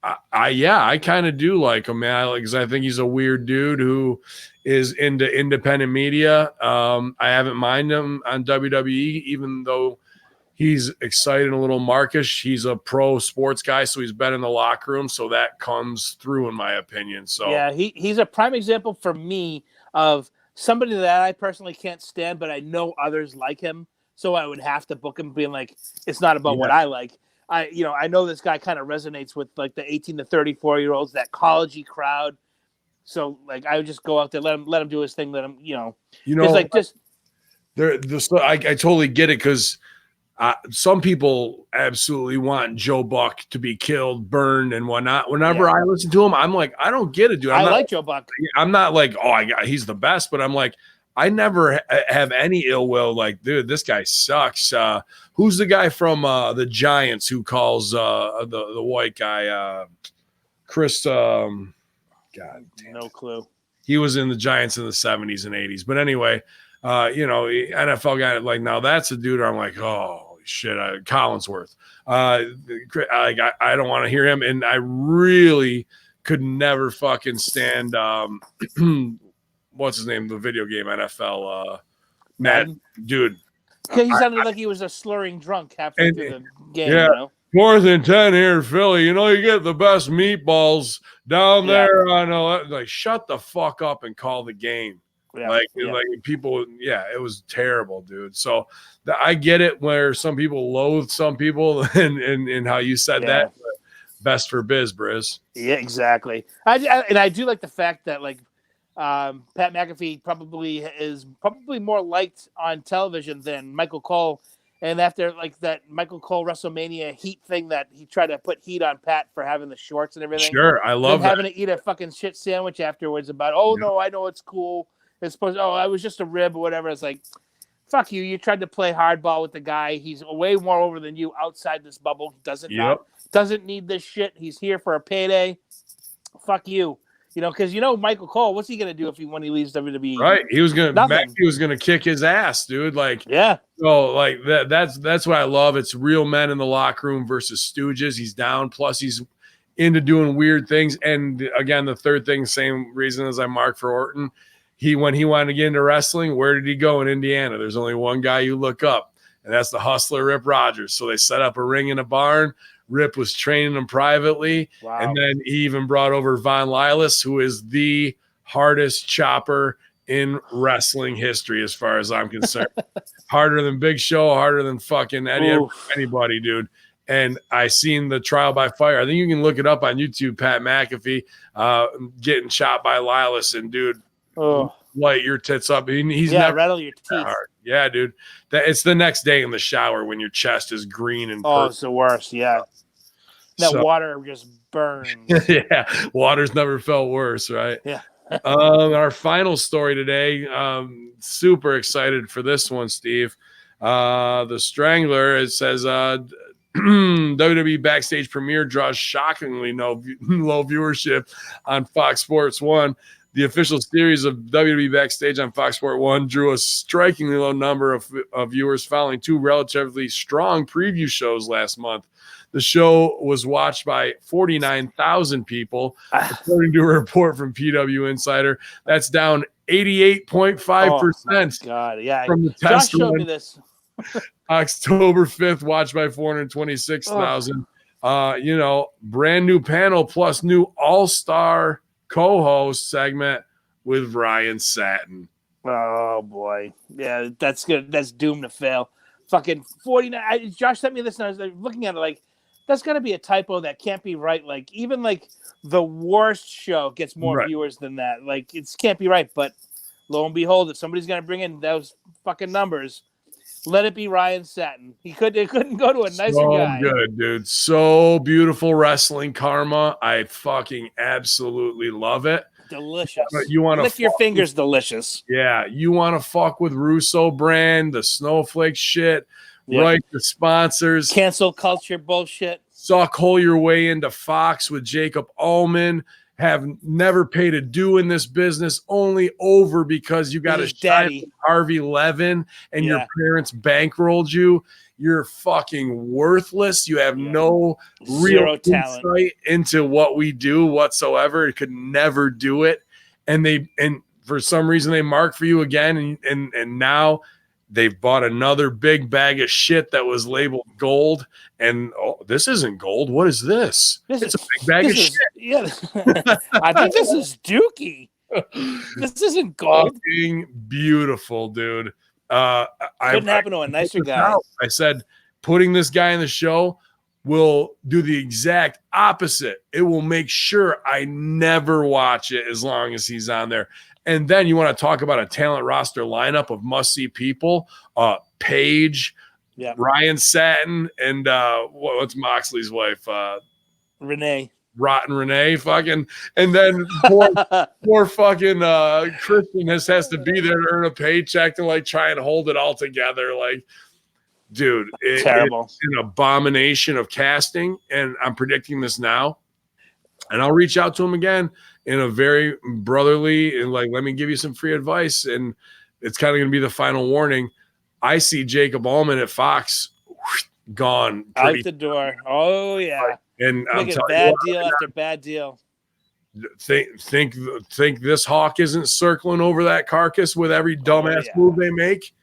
I kind of do like him, man. Because I think he's a weird dude who is into independent media. I haven't minded him on WWE, even though he's excited and a little markish. He's a pro sports guy, so he's been in the locker room, so that comes through, in my opinion. So yeah, he's a prime example for me of somebody that I personally can't stand, but I know others like him, so I would have to book him, being like, it's not about what I like. I know this guy kind of resonates with like the 18 to 34-year-olds, that collegey crowd. So like I would just go out there, let him do his thing, let him, it's like just I totally get it, because some people absolutely want Joe Buck to be killed, burned, and whatnot. Whenever I listen to him, I'm like, I don't get it, dude. I like Joe Buck. I'm not like, he's the best, but I'm like, I never have any ill will. Like, dude, this guy sucks. Who's the guy from the Giants who calls the white guy Chris? God damn, no clue. He was in the Giants in the 70s and 80s. But anyway, NFL guy, like, now that's a dude I'm like, oh shit, Collinsworth. I don't want to hear him, and I really could never fucking stand what's his name, the video game NFL Matt, dude. He sounded like he was a slurring drunk halfway through the game. Yeah. 4th and 10 here in Philly. You get the best meatballs down there. I know. Like, shut the fuck up and call the game. Yeah. Like people. Yeah, it was terrible, dude. So I get it where some people loathe some people, and how you said that. But best for biz, Briz. Yeah, exactly. I do like the fact that like Pat McAfee is probably more liked on television than Michael Cole. And after like that Michael Cole WrestleMania heat thing that he tried to put heat on Pat for having the shorts and everything. Sure, I love having to eat a fucking shit sandwich afterwards about, no, I know it's cool. It's supposed, I was just a rib or whatever. It's like, fuck you. You tried to play hardball with the guy. He's way more over than you outside this bubble. Doesn't need this shit. He's here for a payday. Fuck you. Because Michael Cole, what's he gonna do when he leaves WWE? Right, he was gonna kick his ass, dude. Like, yeah. So like that's what I love. It's real men in the locker room versus stooges. He's down. Plus, he's into doing weird things. And again, the third thing, same reason as I marked for Orton. When he wanted to get into wrestling, where did he go in Indiana? There's only one guy you look up, and that's the hustler Rip Rogers. So they set up a ring in a barn. Rip was training him privately. Wow. And then he even brought over Von Lilas, who is the hardest chopper in wrestling history, as far as I'm concerned. Harder than Big Show, harder than fucking anybody, dude. And I seen the trial by fire. I think you can look it up on YouTube, Pat McAfee getting chopped by Lilas, and dude, light your tits up. He's never rattle your teeth. Hard. Yeah, dude. It's the next day in the shower when your chest is green and purple. It's the worst. Yeah. Water just burns. Yeah, water's never felt worse, right? Yeah. Our final story today. Super excited for this one, Steve. The Strangler. It says WWE backstage premiere draws shockingly low viewership on Fox Sports 1. The official series of WWE Backstage on Fox Sports 1 drew a strikingly low number of viewers following two relatively strong preview shows last month. The show was watched by 49,000 people, according to a report from PW Insider. That's down 88.5%. God, yeah. From the test Josh showed me this. October 5th, watched by 426,000. Brand new panel plus new all-star co-host segment with Ryan Satin. Oh boy, yeah, that's good. That's doomed to fail. Fucking 49. Josh sent me this, and I was like, looking at it like, that's got to be a typo. That can't be right. Like, even like the worst show gets more viewers than that. Like, it can't be right. But lo and behold, if somebody's gonna bring in those fucking numbers, let it be Ryan Satin. It couldn't go to a nicer guy. So good, dude. So beautiful wrestling karma. I fucking absolutely love it. Delicious. But you want to lick your fingers, delicious. Yeah, you want to fuck with Russo brand, the snowflake shit, right? The sponsors, cancel culture bullshit. Suck hole your way into Fox with Jacob Ullman. Have never paid a due in this business, only over because you got a shine from Harvey Levin and your parents bankrolled you. you're fucking worthless. You have no Zero real talent insight into what we do whatsoever. It could never do it. And for some reason they mark for you again. And now they've bought another big bag of shit that was labeled gold. And this isn't gold. What is this? It's a big bag of shit. Yeah. I think this is Dookie. This isn't gold. Fucking beautiful, dude. Couldn't happen to a nicer guy. I said, putting this guy in the show will do the exact opposite. It will make sure I never watch it as long as he's on there. And then you want to talk about a talent roster lineup of must-see people, Paige, Ryan Satin, and what's Moxley's wife? Renee. Rotten Renee, fucking, and then poor fucking Christian has to be there to earn a paycheck to like try and hold it all together. Like, dude, terrible. It's an abomination of casting, and I'm predicting this now. And I'll reach out to him again in a very brotherly and like, let me give you some free advice. And it's kind of going to be the final warning. I see Jacob Allman at Fox gone out the door. Oh yeah. And I'm telling bad deal after bad deal. Think this hawk isn't circling over that carcass with every dumbass move they make.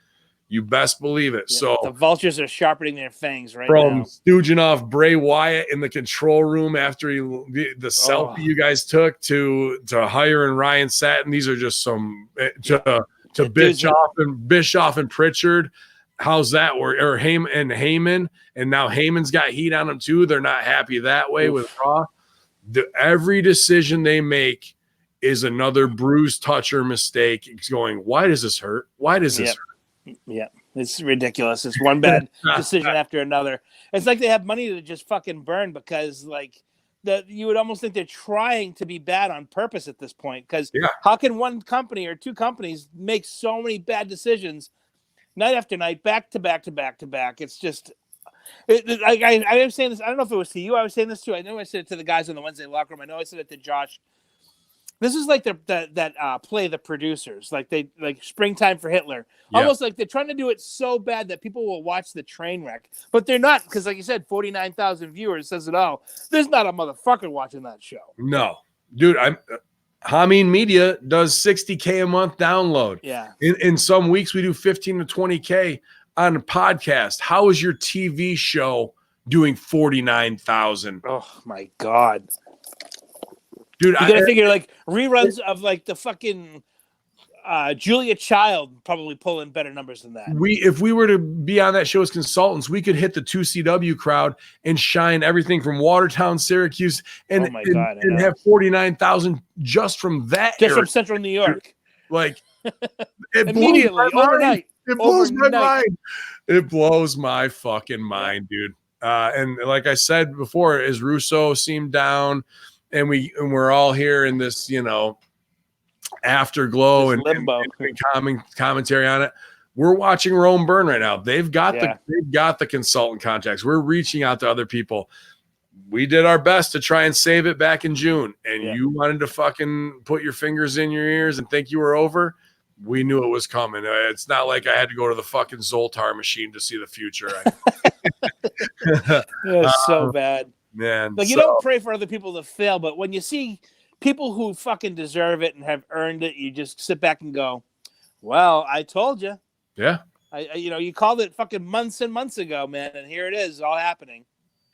You best believe it. Yeah, so the vultures are sharpening their fangs right from now. stooging off Bray Wyatt in the control room after the selfie you guys took to hiring Ryan Satin. These are just some to Bischoff and Pritchard. How's that work? Or Heyman, and now Heyman's got heat on them too. They're not happy that way with Raw. Every decision they make is another bruise, touch, or mistake. It's going, why does this hurt? Why does this hurt? Yeah, it's ridiculous. It's one bad decision after another. It's like they have money to just fucking burn because, like, you would almost think they're trying to be bad on purpose at this point. Because how can one company or two companies make so many bad decisions night after night, back to back to back to back? It's just, I am saying this. I don't know if it was to you. I was saying this too. I know I said it to the guys in the Wednesday locker room. I know I said it to Josh. This is like that play The Producers, like Springtime for Hitler. Almost like they're trying to do it so bad that people will watch the train wreck, but they're not, because like you said, 49,000 viewers says it all. There's not a motherfucker watching that show. No, dude. HackerHamin Media does 60K a month download. Yeah. In some weeks we do 15 to 20K on a podcast. How is your TV show doing 49,000? Oh my God. Dude, you gotta figure like reruns of like the fucking Julia Child probably pull in better numbers than that. If we were to be on that show as consultants, we could hit the 2CW crowd and shine everything from Watertown, Syracuse, and have 49,000 just from that. Just from Central New York. Like immediately overnight. It blows my mind. It blows my fucking mind, dude. And like I said before, as Russo seemed down. And we're all here in this, afterglow and commentary on it. We're watching Rome burn right now. They've got the consultant contacts. We're reaching out to other people. We did our best to try and save it back in June, and you wanted to fucking put your fingers in your ears and think you were over. We knew it was coming. It's not like I had to go to the fucking Zoltar machine to see the future. It was so bad. Man, like you don't pray for other people to fail, but when you see people who fucking deserve it and have earned it, you just sit back and go, "Well, I told you." Yeah. You called it fucking months and months ago, man, and here it is, all happening.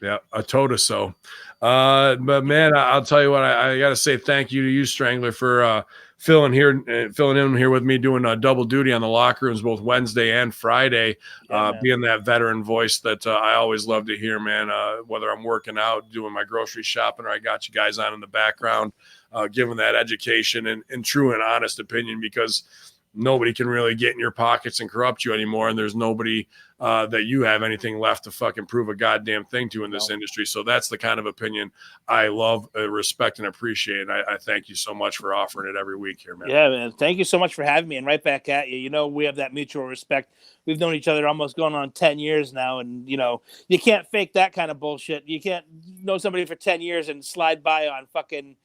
Yeah, I told us so. But man, I'll tell you what, I got to say thank you to you, Strangler, for filling in here with me, doing double duty on the locker rooms both Wednesday and Friday, being that veteran voice that I always love to hear, man. Whether I'm working out, doing my grocery shopping, or I got you guys on in the background, giving that education and true and honest opinion, because nobody can really get in your pockets and corrupt you anymore. And there's nobody that you have anything left to fucking prove a goddamn thing to in this industry. So that's the kind of opinion I love, respect, and appreciate. And I thank you so much for offering it every week here, man. Yeah, man. Thank you so much for having me, and right back at you. We have that mutual respect. We've known each other almost going on 10 years now. And, you can't fake that kind of bullshit. You can't know somebody for 10 years and slide by on fucking,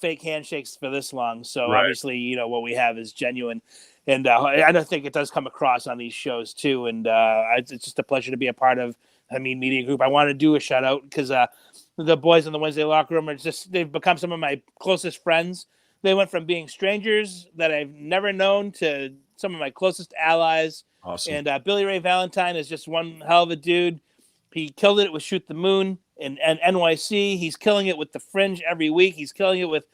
fake handshakes for this long. So obviously, what we have is genuine. And I don't think it does come across on these shows too. And it's just a pleasure to be a part of HackerHamin Media Group. I want to do a shout out because the boys in the Wednesday locker room they've become some of my closest friends. They went from being strangers that I've never known to some of my closest allies. Awesome. And Billy Ray Valentine is just one hell of a dude. He killed it with Shoot the Moon and NYC. He's killing it with The Fringe every week. He's killing it with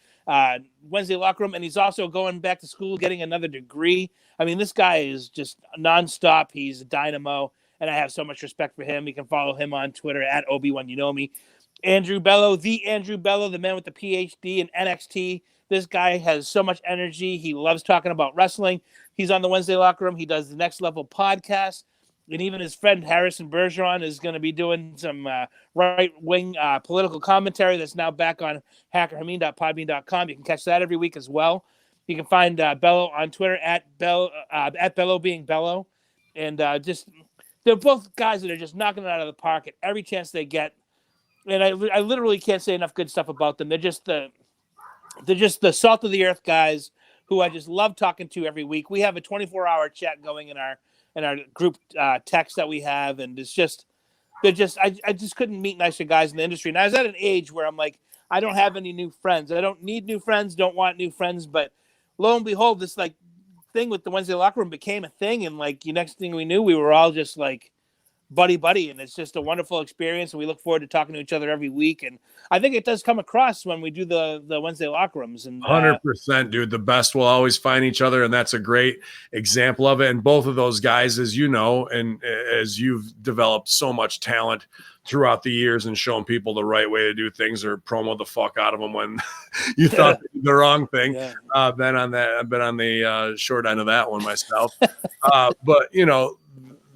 Wednesday locker room. And he's also going back to school, getting another degree. I mean, this guy is just nonstop. He's a dynamo. And I have so much respect for him. You can follow him on Twitter at Obi-Wan You Know Me. Andrew Bello, the man with the PhD in NXT. This guy has so much energy. He loves talking about wrestling. He's on the Wednesday locker room. He does the Next Level podcast. And even his friend Harrison Bergeron is going to be doing some right-wing political commentary that's now back on HackerHamin.podbean.com. You can catch that every week as well. You can find Bello on Twitter at Bello being Bello. And they're both guys that are just knocking it out of the park at every chance they get. And I literally can't say enough good stuff about them. They're just the salt of the earth guys who I just love talking to every week. We have a 24-hour chat going in our group text that we have, and I just couldn't meet nicer guys in the industry. And I was at an age where I'm like, I don't have any new friends. I don't need new friends, don't want new friends. But lo and behold, this like thing with the Wednesday locker room became a thing, and like the next thing we knew, we were all just like buddy, and it's just a wonderful experience, and we look forward to talking to each other every week. And I think it does come across when we do the Wednesday locker rooms. And 100%, dude. The best will always find each other, and that's a great example of it. And both of those guys, as you know, and as you've developed so much talent throughout the years and shown people the right way to do things, or promo the fuck out of them when you thought they did the wrong thing. Yeah. I've been on the short end of that one myself. But you know,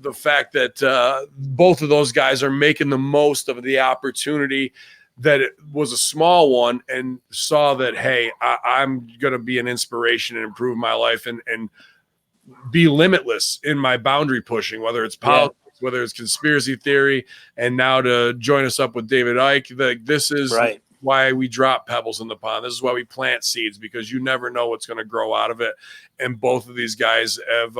the fact that both of those guys are making the most of the opportunity, that it was a small one, and saw that, hey, I'm going to be an inspiration and improve my life and be limitless in my boundary pushing, whether it's politics, whether it's conspiracy theory, and now to join us up with David Icke. This is why we drop pebbles in the pond. This is why we plant seeds, because you never know what's going to grow out of it. And both of these guys have,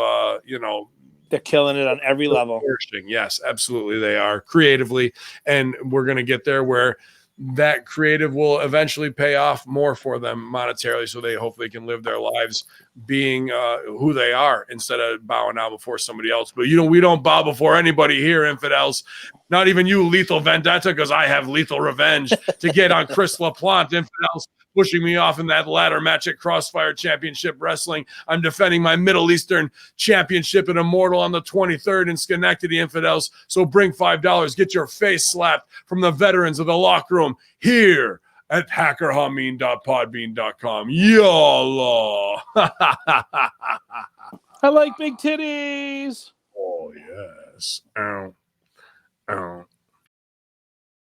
they're killing it on every level. Yes, absolutely. They are creatively. And we're going to get there where that creative will eventually pay off more for them monetarily, so they hopefully can live their lives being who they are instead of bowing out before somebody else. But we don't bow before anybody here, infidels. Not even you, Lethal Vendetta, because I have lethal revenge to get on Chris LaPlante, infidels, pushing me off in that ladder match at Crossfire Championship Wrestling. I'm defending my Middle Eastern Championship at Immortal on the 23rd in Schenectady, infidels. So bring $5. Get your face slapped from the veterans of the locker room here at HackerHamin.podbean.com. YOLO. I like big titties. Oh, yes. Ow.